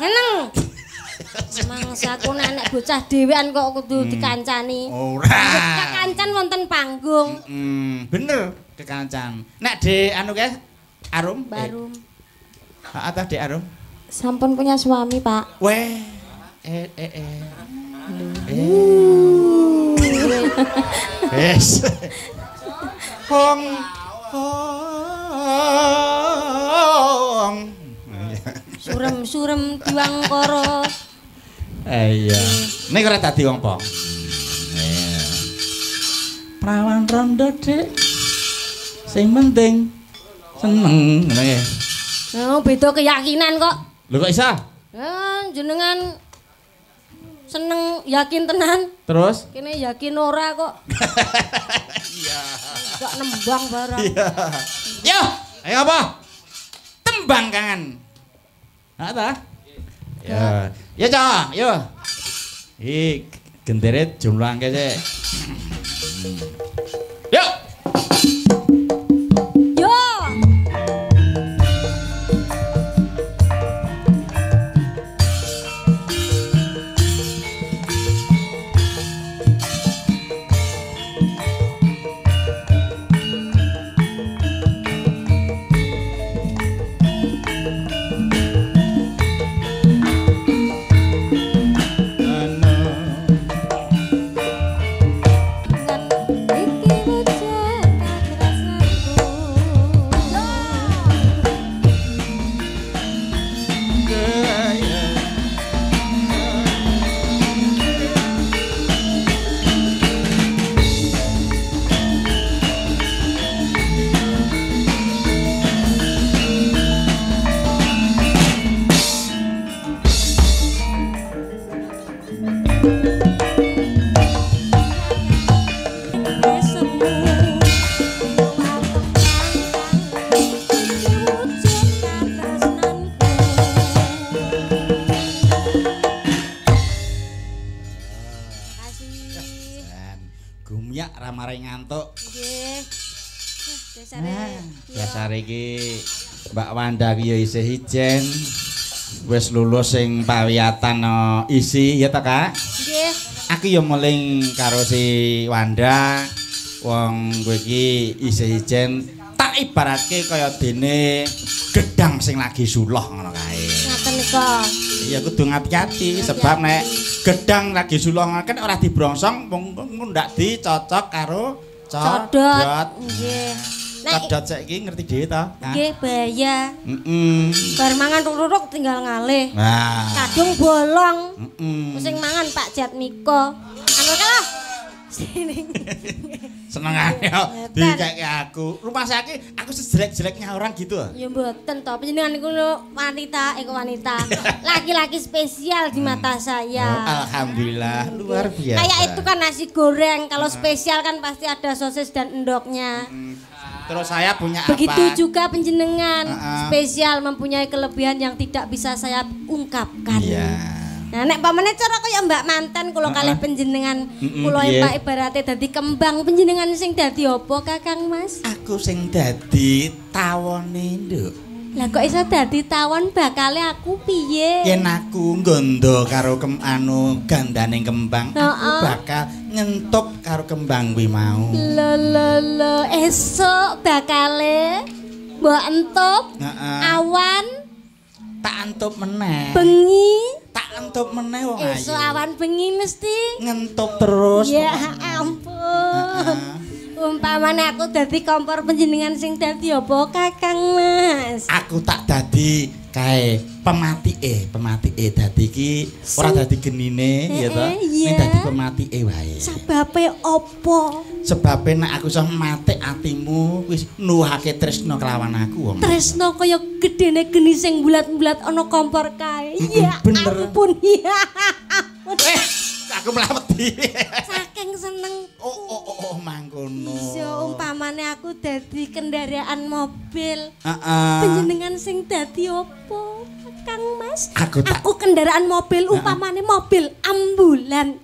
Mangsa aku nek bocah dhewean kok kudu dikancani. Ora. Kekancan wonten panggung. Bener, kekancan. Nek Dek anu guys, Arum? Barum. Atah Dek Arum? Sampun punya suami, Pak. Weh. Yes. Hong. Surem diwang koro. Iya. Nek ora dadi wong po. Prawan rondo, Dik. Sing penting seneng ngono ya. Oh, beda keyakinan kok. Lho kok iso? Jenengan seneng yakin tenan. Terus? Kene yakin ora kok. Iya. Gak nembang barang. Iya. Yo, ayo apa? Tembang kangen. Apa? Ya. Ya, Cok. Yo. Iki genderet jumlah angke sik. Yuk. Yo. Gumyak ra marai ngantuk. Nggih. Dasare iki Mbak Wanda ki ya isih ijen. Wis lulus sing pawiyatan isi ya ta, Kak? Nggih. Aku ya muling karo si Wanda. Wong kowe iki isih ijen tak ibaratke kaya dene gedang sing lagi suloh ngono kae. Ngaten nika. Iya kudu ngati-ati sebab nek gedang lagi suloh kan ora dibrongsong mung ndak dicocok karo codot. Nggih. Codot saiki ngerti dhewe ta? Nggih, bahaya. Bar mangan ruruk tinggal ngalih. Nah. Kadung bolong. Sing mangan Pak Jatmiko. Anu kalah. Senengane dikeke aku. Rumah sakit aku sejelek-jeleknya orang gitu. Ya mboten to, panjenengan iku wanita, laki-laki spesial di mata saya. Alhamdulillah, luar biasa. Kayak itu kan nasi goreng, kalau spesial kan pasti ada sosis dan endoknya. Terus saya punya begitu apa? Begitu juga panjenengan spesial mempunyai kelebihan yang tidak bisa saya ungkapkan. Iya. Nah, nek pamane cara kaya Mbak Manten kula kalih panjenengan kula Pak ibarate dadi kembang panjenengan sing dadi apa Kakang Mas? Aku sing dadi tawone, Nduk. Lah kok iso dadi tawon bakale aku piye? Yen aku nggondo karo gandaning kembang, aku bakal nyentup karo kembang kuwi mau. Lho, esuk bakale mbok entup awan tak entup meneh. Bengi tak entup meneh wong ayu. Esuk awan bengi mesti ngentup terus. Ya ampun. Umpamane aku dadi kompor panjenengan sing dadi apa Kakang Mas? Aku tak dadi kae pematike dadi iki ora dadi genine ya to. Ning dadi pematike wae. Sebabe apa? Sebabe nek aku iso matik atimu wis nuwuhake tresno kelawan aku wong. Tresno kaya gedene geni sing bulat-bulat ana kompor kae. Ya ampun ya. Aku mlaweti. Saking seneng. Oh mangkono. Iso umpamane aku dadi kendaraan mobil. Heeh. Panjenengan sing dadi opo, Kang Mas? Aku kendaraan mobil umpamane mobil ambulan.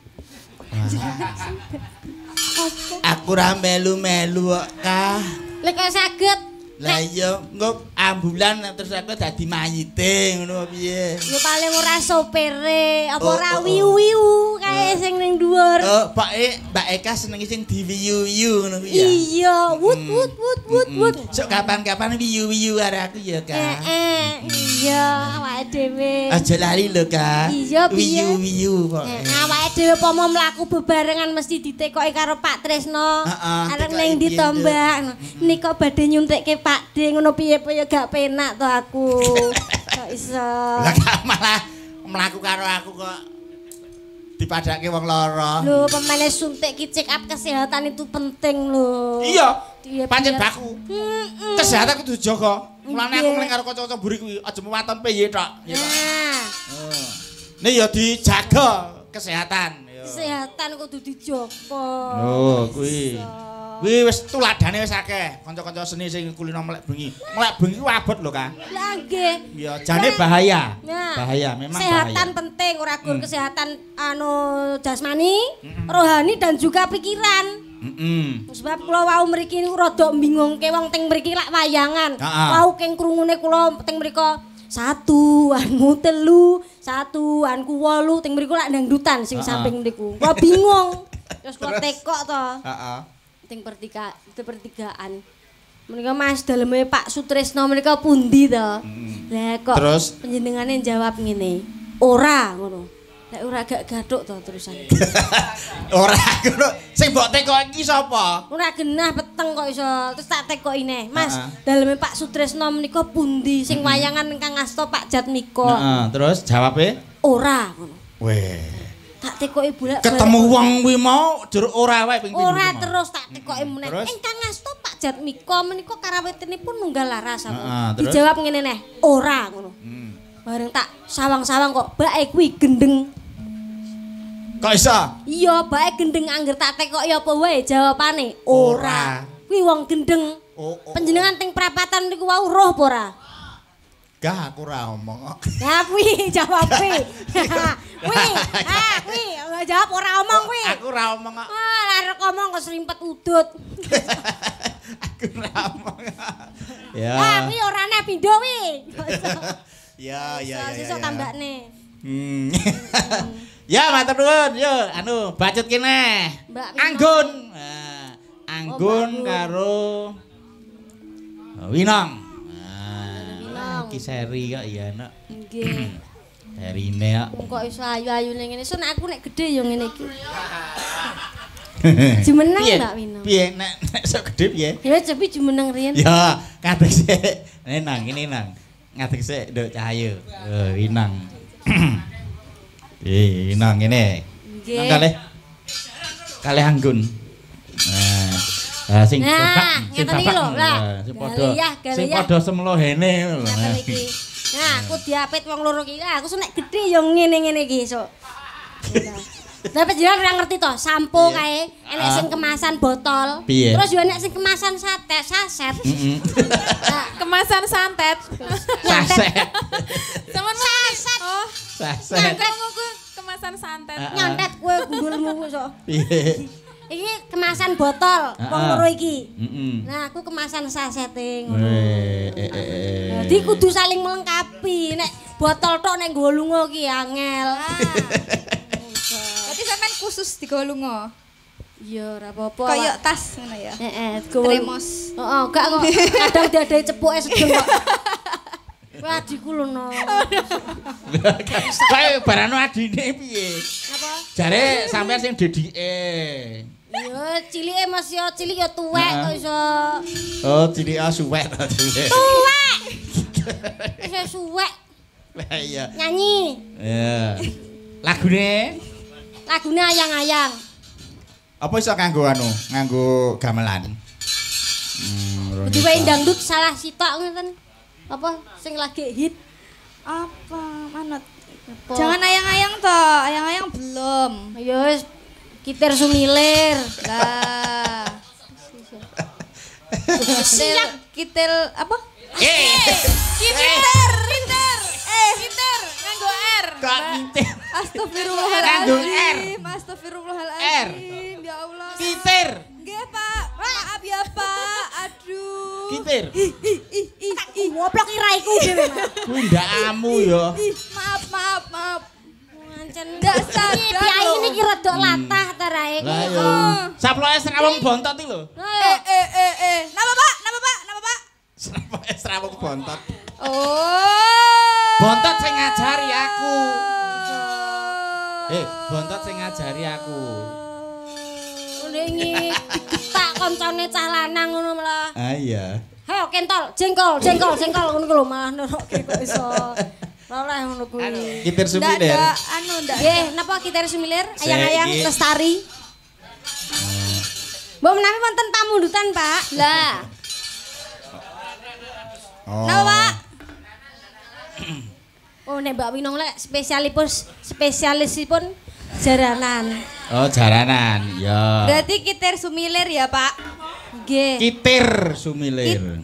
Aku ra melu-melu kok, Kah. Lek kok saged. Lah iya, engko ambulan terus aku dadi mayite ngono piye? Ya paling ora sopere, apa ora wiu-wiu kae sing ning dhuwur. Oh, Mbak Eka seneng sing diwiyu-wiyu ngono kuwi ya. Iya, wut. Sok kapan-kapan wiyu-wiyu karo aku ya, Kak. Iya, awake dhewe. Aja lali lho, Kak. Iya, wiyu-wiyu kok. Awake dhewe apa mau mlaku bebarengan mesti ditekoki karo Pak Tresno. Arep ning ndi to, Mbak? Nika badhe nyuntikke Pak D ngono piye ya gak penak to aku. Kok iso. Lah malah mlaku karo aku kok dipadake wong lara. Lho, pemene suntik ki check up kesehatan itu penting lho. Iya. Pancen baku. Kesehatan kudu dijaga. Mulane aku mling karo kanca-kanca mburi kuwi aja mewaton piye tok. Nah. Nek ya dijaga kesehatan. Kesehatan kudu dijaga. Oh, kuwi. Kuwi wis tuladane wis akeh. Kanca-kanca seni sing kulino melek bengi. Melek bengi ku abot lho, Kang. Lah nggih. Iya, jane bahaya. Nah, bahaya, memang kesehatan bahaya. penting, ora gur kesehatan jasmani, rohani dan juga pikiran. Sebab kula wau mriki niku rada mbingungke wong teng mriki lak wayangan. Wau keng krungune kula teng mriko 1 anmu 3, 1 anku 8 teng mriku lak dangdutan sing samping mriku. Kula bingung. Terus kula tekok to. Heeh. Ting pertigaan. Menika Mas daleme Pak Sutresno menika pundi to? Lah kok terus panjenengane jawab ngene. Ora ngono. Lek ora gak gathuk to terusan. Ora ngono. Sing mbok tekok iki sapa? Ora genah peteng kok iso. Terus tak tekoki neh. Mas, daleme Pak Sutresno menika pundi sing wayangan ingkang ngasta Pak Jatmiko. Heeh, terus jawabe? Ora ngono. Weh. Tak tekoki bolak ketemu wong kuwi mau jero ora wae ping pindho. Ora terus tak tekoki meneh. Ingkang ngasta Pak Jatmiko menika karawitinipun nunggal laras aku. Dijawab ngene neh, ora ngono. Bareng tak sawang-sawang kok bae kuwi gendeng. Kok iso? Iya, bae gendeng angger tak tekoki apa wae jawabane ora. Kuwi wong gendeng. Panjenengan teng prapatan niku wau roh apa ora? Gak aku ora omong. Lah kuwi jawabe. Kuwi, kuwi jawab ora omong kuwi. Aku ora omong kok. Arek omong kok srimpet udut. Aku ora omong. Ya. Kuwi ora neh pindho kuwi. Ya. Sesuk tambakne. Ya, matur nuwun. Yo, bacot kene. Anggun. Anggun karo Winong. Iki seri kok ya nak. Nggih. Serine kok. Kok iso ayu-ayune ngene. Sun aku nek gedhe ya ngene iki. Jumeneng Mbak Wino. Piye nek sok gedhe piye? Ya cepi jumeneng riyen. Ya, ngadeg sik. Ini nang. Ngadeg sik nduk Cahyo. Winang. Winang ngene. Nggih. Nang kalih. kalih anggun. Nah, sing padha semlohene lho. Nah, aku diapit wong loro iki. Aku nek gedhe ya ngene-ngene iki, Sok. Lah jenengan ora ngerti to, sampo kae enek sing kemasan botol. Terus yo enek sing kemasan saset. Kemasan santet. Saset. Sampun saset. Oh, saset. Kemasan santet. Nyantet kowe gundulmu sok. Piye? Iki kemasan botol, wong loro iki. Nah, aku kemasan sasete ngono. Dadi kudu saling melengkapi. Nek botol tok nek nggo lunga ki angel. Berarti sampean khusus digawa lunga. Iya, ora apa-apa. Kayak tas ngono ya. Tremos. Heeh, gak kok. Kadang diadahi cepuke sedeng kok. Kuwi adiku lho no. Kae barano adine piye? Apa? Jare sampean sing dedike. Iya, cilike Mas yo cilik yo tuwek kok iso. Oh, cilik suwek ta cilik. Tuwek. Iso suwek. Lah iya. Nyanyi. Iya. Lagune ayang-ayang. apa iso nganggo nganggo gamelan? Kudu wae dangdut salah sitok ngoten. Apa sing lagi hit? Apa manut? Jangan ayang-ayang toh, ayang-ayang belum. Ayo wis Kitir Sumilir. Lah. Kitil apa? Kitir nganggo R. Kok kitir? Astagfirullahaladzim. Astagfirullahaladzim. Ya Allah. Kitir. Nggih, Pak. Maaf ya, Pak. Aduh. Kitir. Ngoplok iraiku dhewe. Kuwi ndakamu ya. Maaf. Ngancen ndak sadar. Piye ini ki rada latah ta rae. Lah yo. Saploke serawung bontot iki lho. Napa Pak? Saploke serawung bontot. Oh. Bontot sing ngajari aku. Bontot sing ngajari aku. Ndengi tak koncone cah lanang ngono malah. Ah iya. Hayo kentol, jengkol ngono ku lho malah nerokke kok iso. Oleh ngono kuwi. Kitir Sumilir. Ndak. Nggih, napa Kitir Sumilir? Ayang-ayang Lestari. Mbok menawi wonten pamundutan, Pak. Lah. Napa, Pak? Oh, nek Mbak Winong lek spesialisipun jaranan. Oh, jaranan. Ya. Berarti Kitir Sumilir ya, Pak? Nggih. Kitir Sumilir.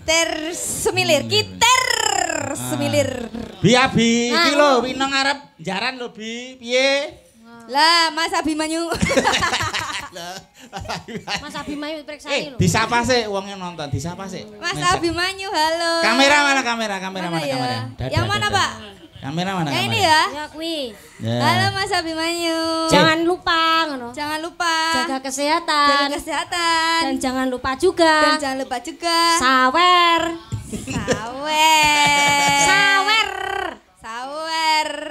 Sumilir. Bi Abi, iki lho Winong arep jaran lho Bi. Piye? Lah, Mas Abimanyu. Mas Abimanyu periksani lho. Disapa sik wonge nonton, disapa sik. Mas Abimanyu, halo. Kamera mana kamera? Ya? Yang mana, Pak? Kamera mana? Yang ini ya? Ya kuwi. Halo Mas Abimanyu. Jangan lupa ngono. Jangan lupa Jaga kesehatan. Dan jangan lupa juga. Sawer.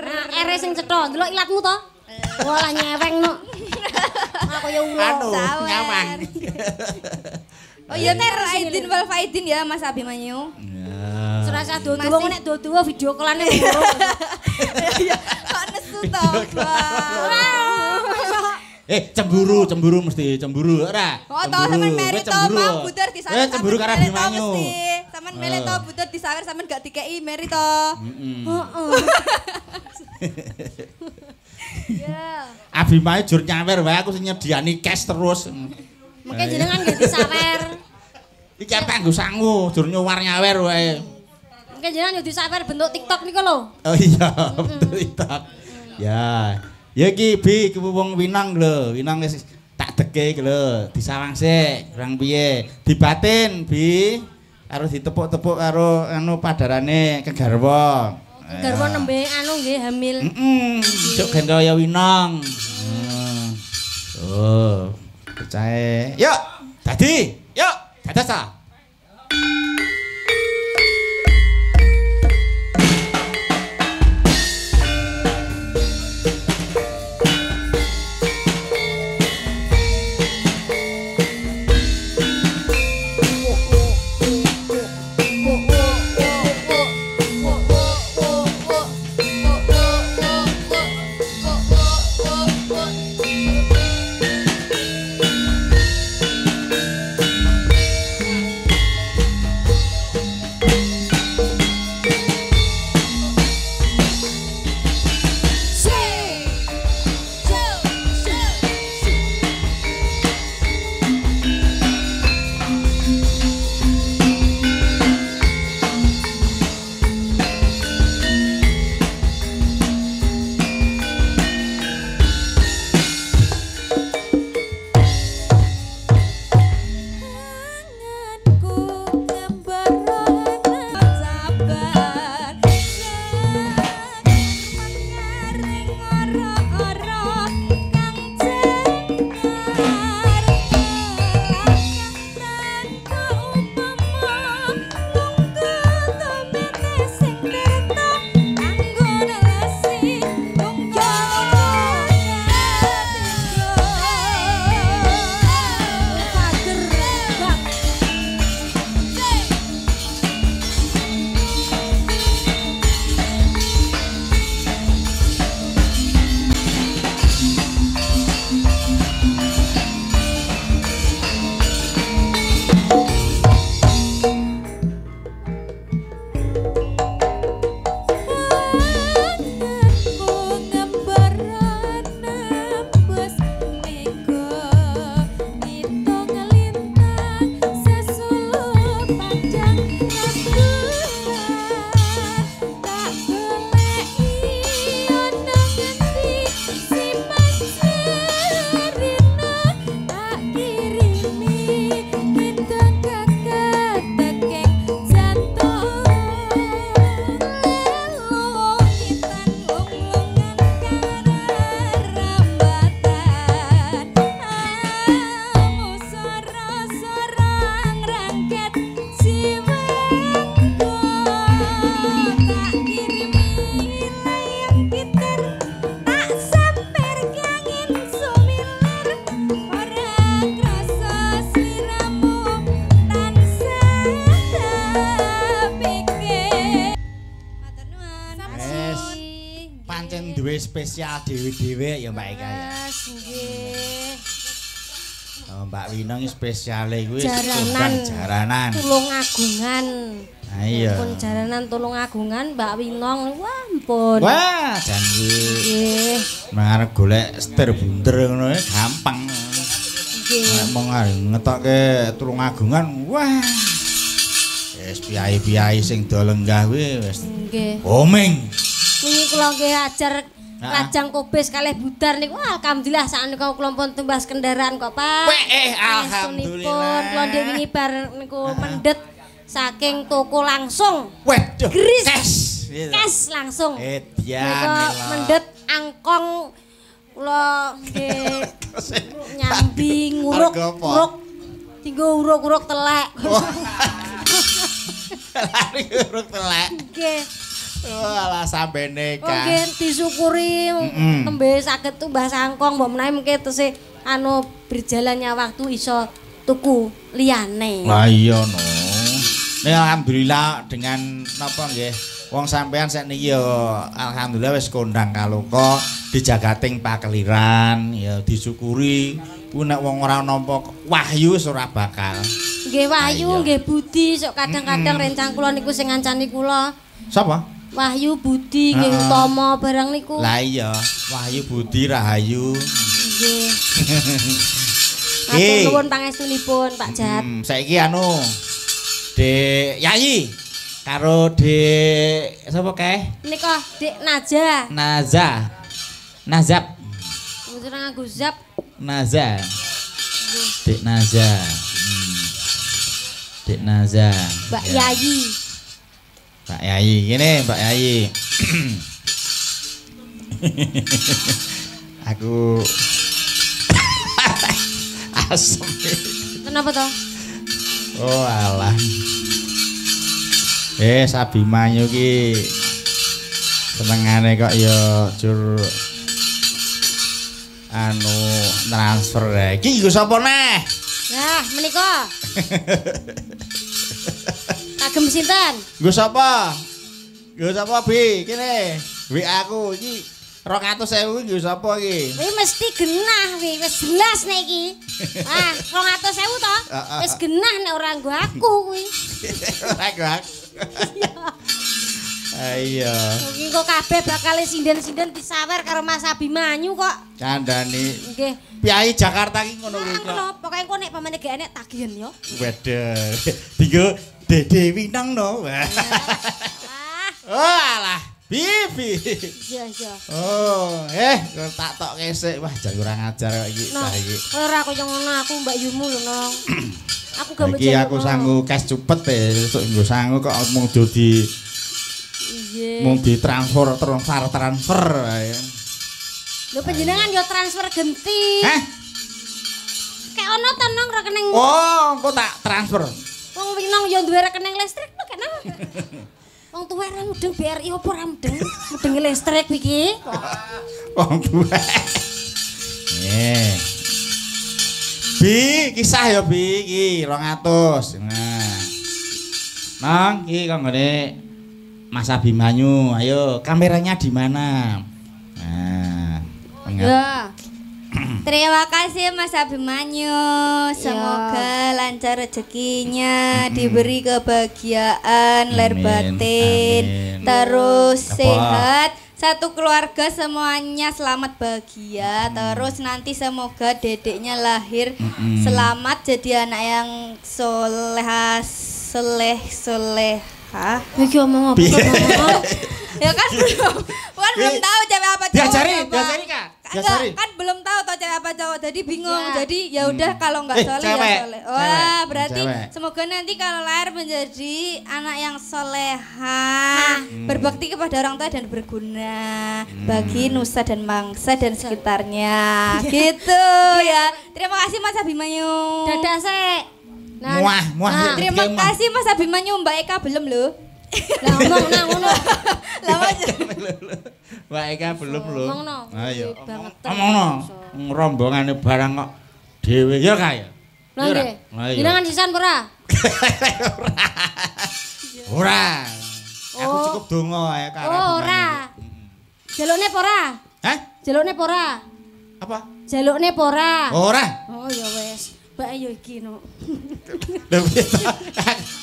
Nah, ere sing cetha, ndelok ilatmu to? Wah, nyeweng no. Aku ya ulo. Nyawang. Oh iya ter Aidin wal Faidin ya Mas Abimanyu. Ya. Serasa dodo nek dodo video call-ane loro. Kok nesu to, Cemburu mesti cemburu ora. Oh, tau sampean meri to, Pak Budar disawer. Cemburu karo Abimanyu. Sampean milih to Budar disawer sampean gak dikeki meri to. Heeh. Ya. Abimanyu jur nyawer wae aku sing nyediani cash terus. Mungkin jenengan nggih disawer. Iki arep kanggo sangu, jur nyuwar nyawer wae. Mungkin jenengan yo disawer bentuk TikTok niku lho. Oh iya, bentuk TikTok. Ya. Ya iki Bi, iki wong Winong lho. Winong wis tak deke iki lho, disawang sik, kurang piye. Dibatin, Bi. Harus ditepuk-tepuk karo padarane kegarwa. Kegarwa nembe nggih hamil. Cuk gen kaya Winong. Oh. Percaya. Yuk, dadas ta. spesial dhewe-dhewe ya Mbak Eka ya. Nggih. Oh, Mbak Winong spesiale kuwi jaranan. Tulungagungan. Ha iya. Pun jaranan Tulungagungan Mbak Winong wah ampun. Wah, jan kuwi. Ngarep golek setir bunder ngono gampang. Nggih. Nek mong ngetokke Tulungagungan wah. Wis piyai-piyai sing do lenggah kuwi wis. Nggih. Omeng. Wingi kula nggih ajar Lajang Kobes kalih budar niku alhamdulillah sakmenika kula pun tumbas kendaraan kok Pak. Alhamdulillah. Kula ndek wingi bar niku mendet saking toko langsung. Waduh. Kes langsung. Edian. Mendet angkong kula nggih nyambi nguruk. Tinggo uruk-uruk telek. Lari uruk telek. Nggih. Walah sambene Kak. Nggih disyukuri tembe saged tumbas angkong mbok menawi mengke tesih anu berjalannya waktu iso tuku liyane. Lah iya no. Alhamdulillah dengan napa nggih wong sampean sakniki ya alhamdulillah wis kondang kaloka di jagating pakeliran ya disyukuri ku nek wong ora nampa wahyu wis ora bakal. Nggih wahyu nggih budi sok kadang-kadang rencang kula niku sing ngancani kula. Sapa? Wahyu Budi nggih utama barang niku. Lah iya, Wahyu Budi Rahayu. Nggih. Matur nuwun pangestunipun Pak Jat. Saiki anu Dek Yayi karo Dek sapa kae? Nika Dek Naja. Nazab. Mboten nganggo zap. Naza. Dek Naza. Dek Naza. Mbak Yayi. Mbak Yayi, gini Mbak Yayi. Aku asem. Kenapa toh? Oh alah. Sabimanyu ki senengane kok ya jur anu transfer iki nggo sapa neh? Nah, menika. Kagem sinten? Nggo sapa? Nggo sapa Bi? Kene. WA aku iki 200.000 nggo sapa iki? Kuwi mesti genah wi, wis jelas nek iki. Ah, 200.000 to? Wis genah nek ora nggo aku kuwi. Ora nggo aku. Ayo. Iki kok kabeh bakal sinden-sinden disawer karo Mas Abimanyu kok. Kandhane. Nggih. Piyai Jakarta ki ngono kuwi. Ngono, pokoke engko nek pamane gak enek tagihan yo. Waduh. Dienggo Dede Winang no. Wah. Oh alah, Bibi. Iya, iya. Oh, tak tok kesik. Wah, jan kurang ajar kok iki saiki. Ora kaya ngono aku Mbak Yumu lho, Nong. Aku gak iki aku sangu cash cepet esuk nggo sangu kok mung di mung ditransfer transfer ae. Lho panjenengan yo transfer genti. Hah? Kayak ono to Nong rekening. Oh, engko tak transfer. Wong Winong yo duwe rekening listrik kok kenapa? Wong tuwa ra mudeng BRI opo ra mudeng? Mudeng listrik iki. Wong tuwa. Bi, kisah ya Bi iki 200. Nah. Nang, iki kanggone Mas Abimanyu. Ayo, kameranya di mana? Nah, ya. Terima kasih Mas Abimanyu. Semoga lancar rezekinya, diberi kebahagiaan, lahir batin, terus sehat. Satu keluarga semuanya selamat bahagia. Terus nanti semoga dedeknya lahir selamat jadi anak yang solehah. Iki omong apa? Ya kan belum tahu cewek apa cowok. Diajari Kak. Kan belum tahu toh cewek apa cowok. Jadi bingung. Jadi ya udah kalau enggak soleh ya soleh. Wah, berarti semoga nanti kalau lahir menjadi anak yang soleha, berbakti kepada orang tua dan berguna bagi nusa dan bangsa dan sekitarnya. Gitu ya. Terima kasih Mas Abimanyu. Dadah sik. Muah. Terima kasih Mas Abimanyu, Mbak Eka belum loh. Lah ngomong nang ngono. Mbak Eka belum lho. Ngomongno. Ayo. Ngomongno. Rombongane barang kok dhewe ya Kak ya. Lah nggih. Jenengan sisan ora? Ora. Aku cukup donga ae Kak. Oh, ora. Jalukne apa ora? Hah? Jalukne apa ora? Apa? Jalukne apa ora? Ora. Oh ya wis. Mbak yo iki no. Lho piye to?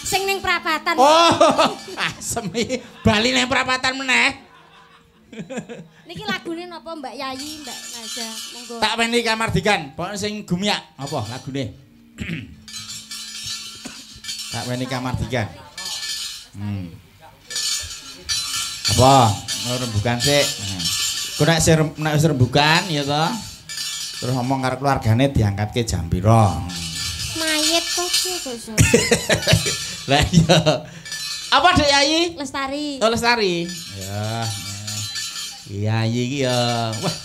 Sing ning prapatan. Oh, asemi bali ning prapatan meneh. Niki lagune napa Mbak Yayi, Mbak Naja? Monggo. Tak weni Kamardikan, pokoke sing gumiak apa lagune? Tak weni Kamardikan. Apa? Rembukan sik. Ku nek wis rembukan ya to. Terus ngomong karo keluargane diangkatke jam pira. Mayit kok Gus. Lah iya. Apa Dek Yayi? Lestari. Oh Lestari. Ya. Yayi iki ya. Wah.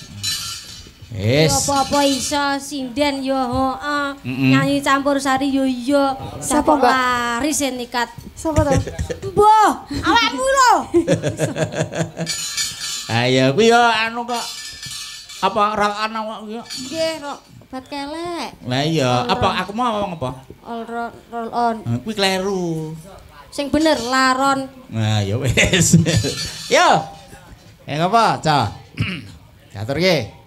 Wis. Apa-apa iso sinden yo heeh. Nyanyi campur sari yo iya. Sapa, Mbak? Laris nikat. Sapa to? Mbah, awakmu lho. Ayo kuwi yo anu kok apa rakan awak kuwi. Nggih, kok obat kelek. Lah iya, apa aku mau ngomong apa? Roll on. Kuwi kleru. Sing bener laron. Nah, ya wis. Yo. Ngapa, Cah? Diaturke.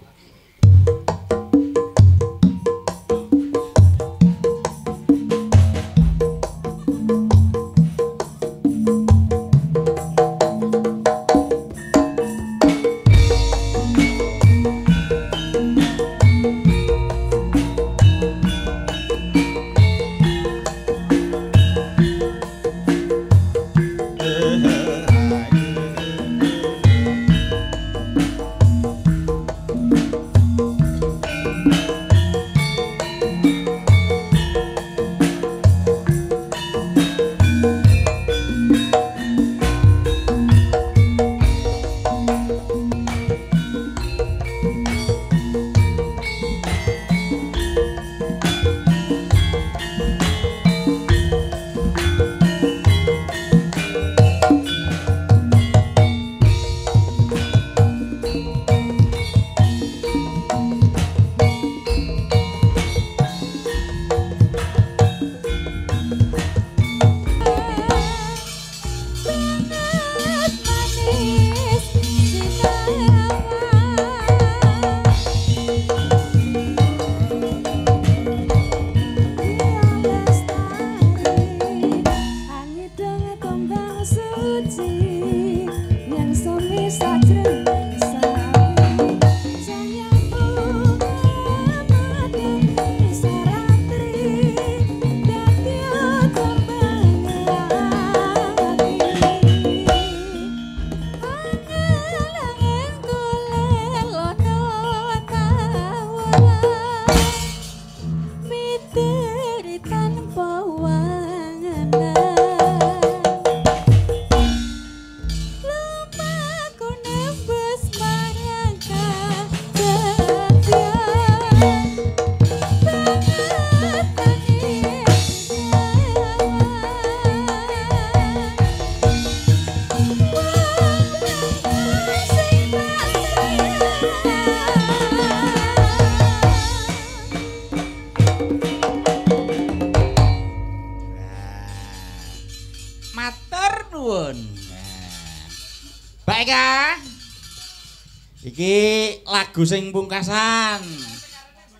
Iki lagu sing pungkasan.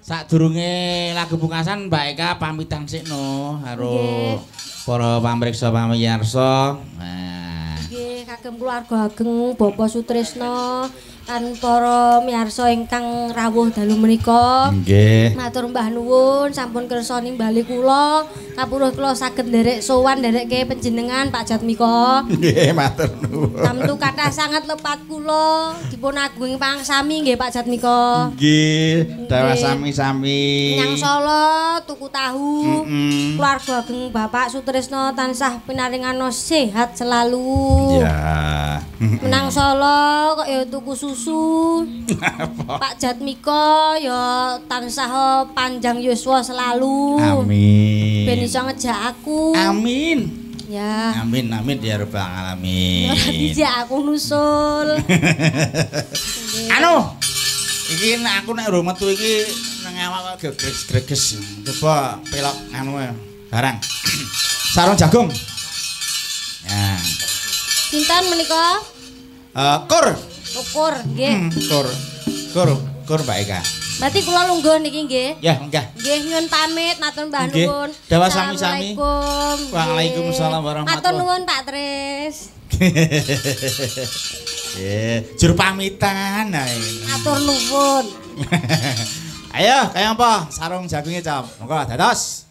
Sadurunge lagu pungkasan Mbak Eka pamitan sikno karo para pamriksa pamirsa. Nggih, kagem keluarga ageng Bapak Sutrisno lan para miyarsa ingkang rawuh dalu menika. Nggih. Matur mbah nuwun sampun kersa nimbali kula. Kapuruh kula saged nderek sowan nderekke panjenengan Pak Jatmika. Nggih, matur nuwun. Tamtu kathah sanget lepat kula dipun agung pangsami nggih Pak Jatmika. Nggih, dawa sami-sami. Nyang Solo tuku tahu. Keluarga ageng Bapak Sutrisno tansah pinaringana sehat selalu. Ya. Menang Solo kok ya tuku susu. Pak Jatmika ya tansah panjang yuswa selalu. Amin. Ben iso ngejak aku. Amin. Ya. Amin amin ya rabbal alamin. Ora dijak aku nusul. Anu, iki nek aku nek ro metu iki nang awak kok greges-greges. Coba pelok anu barang. Sarung jagung. Ya. Sinten menika? Kur. Ukur nggih. Kur. Kur Mbak Eka. Berarti kula lungguh niki nggih. Ya, enggak. Nggih nyuwun pamit matur mbah nuwun. Dawa sami-sami. Waalaikumsalam warahmatullahi. Matur nuwun Pak Tris. Jur pamitan. Matur nuwun. Ayo, kaya apa? Sarung jagungnya Cam. Monggo dados.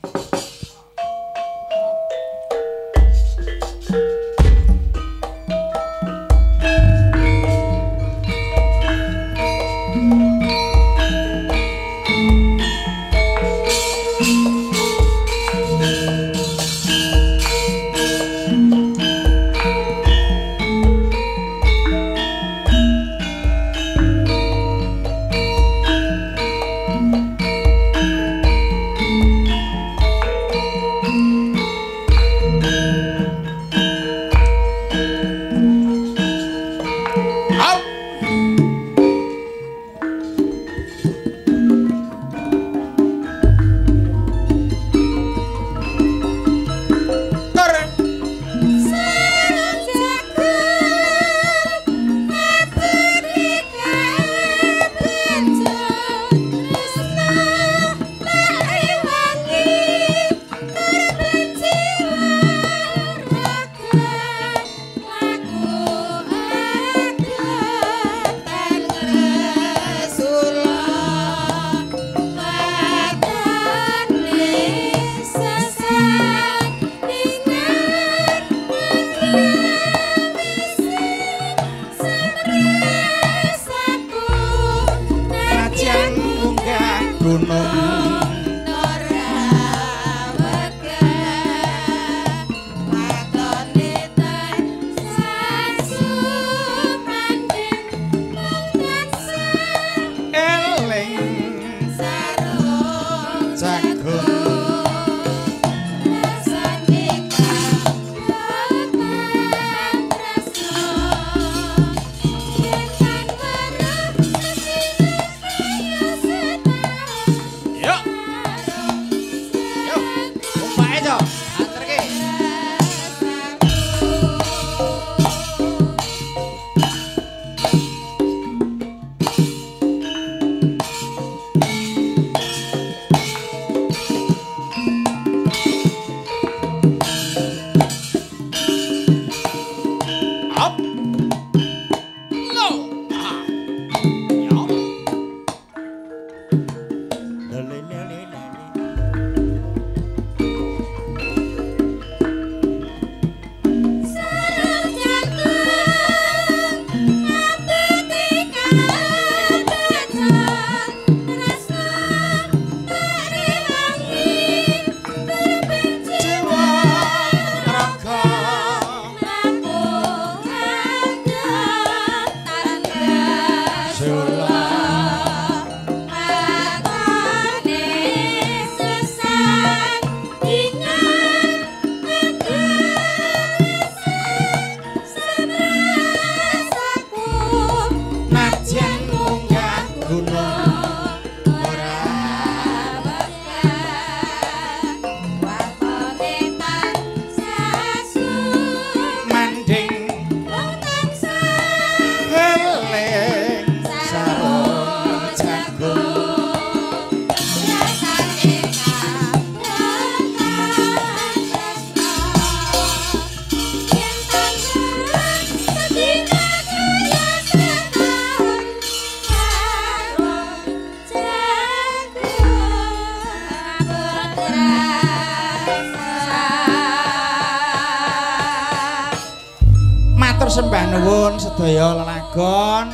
Sembah nuwun sedaya lelagon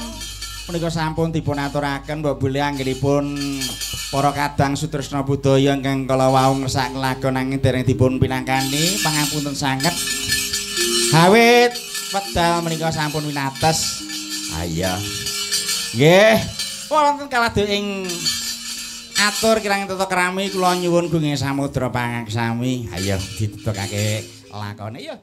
menika sampun dipun aturaken mbok bilih anggenipun para kadang Sutresna Budaya ingkang kala wau ngesak lagon angin dereng dipun pinangkani pangapunten sanget awit wedal menika sampun winates ayo nggih wonten kalih ing atur kirang tata krami kula nyuwun gunging samudra pangaksami ayo ditutokake lakone yo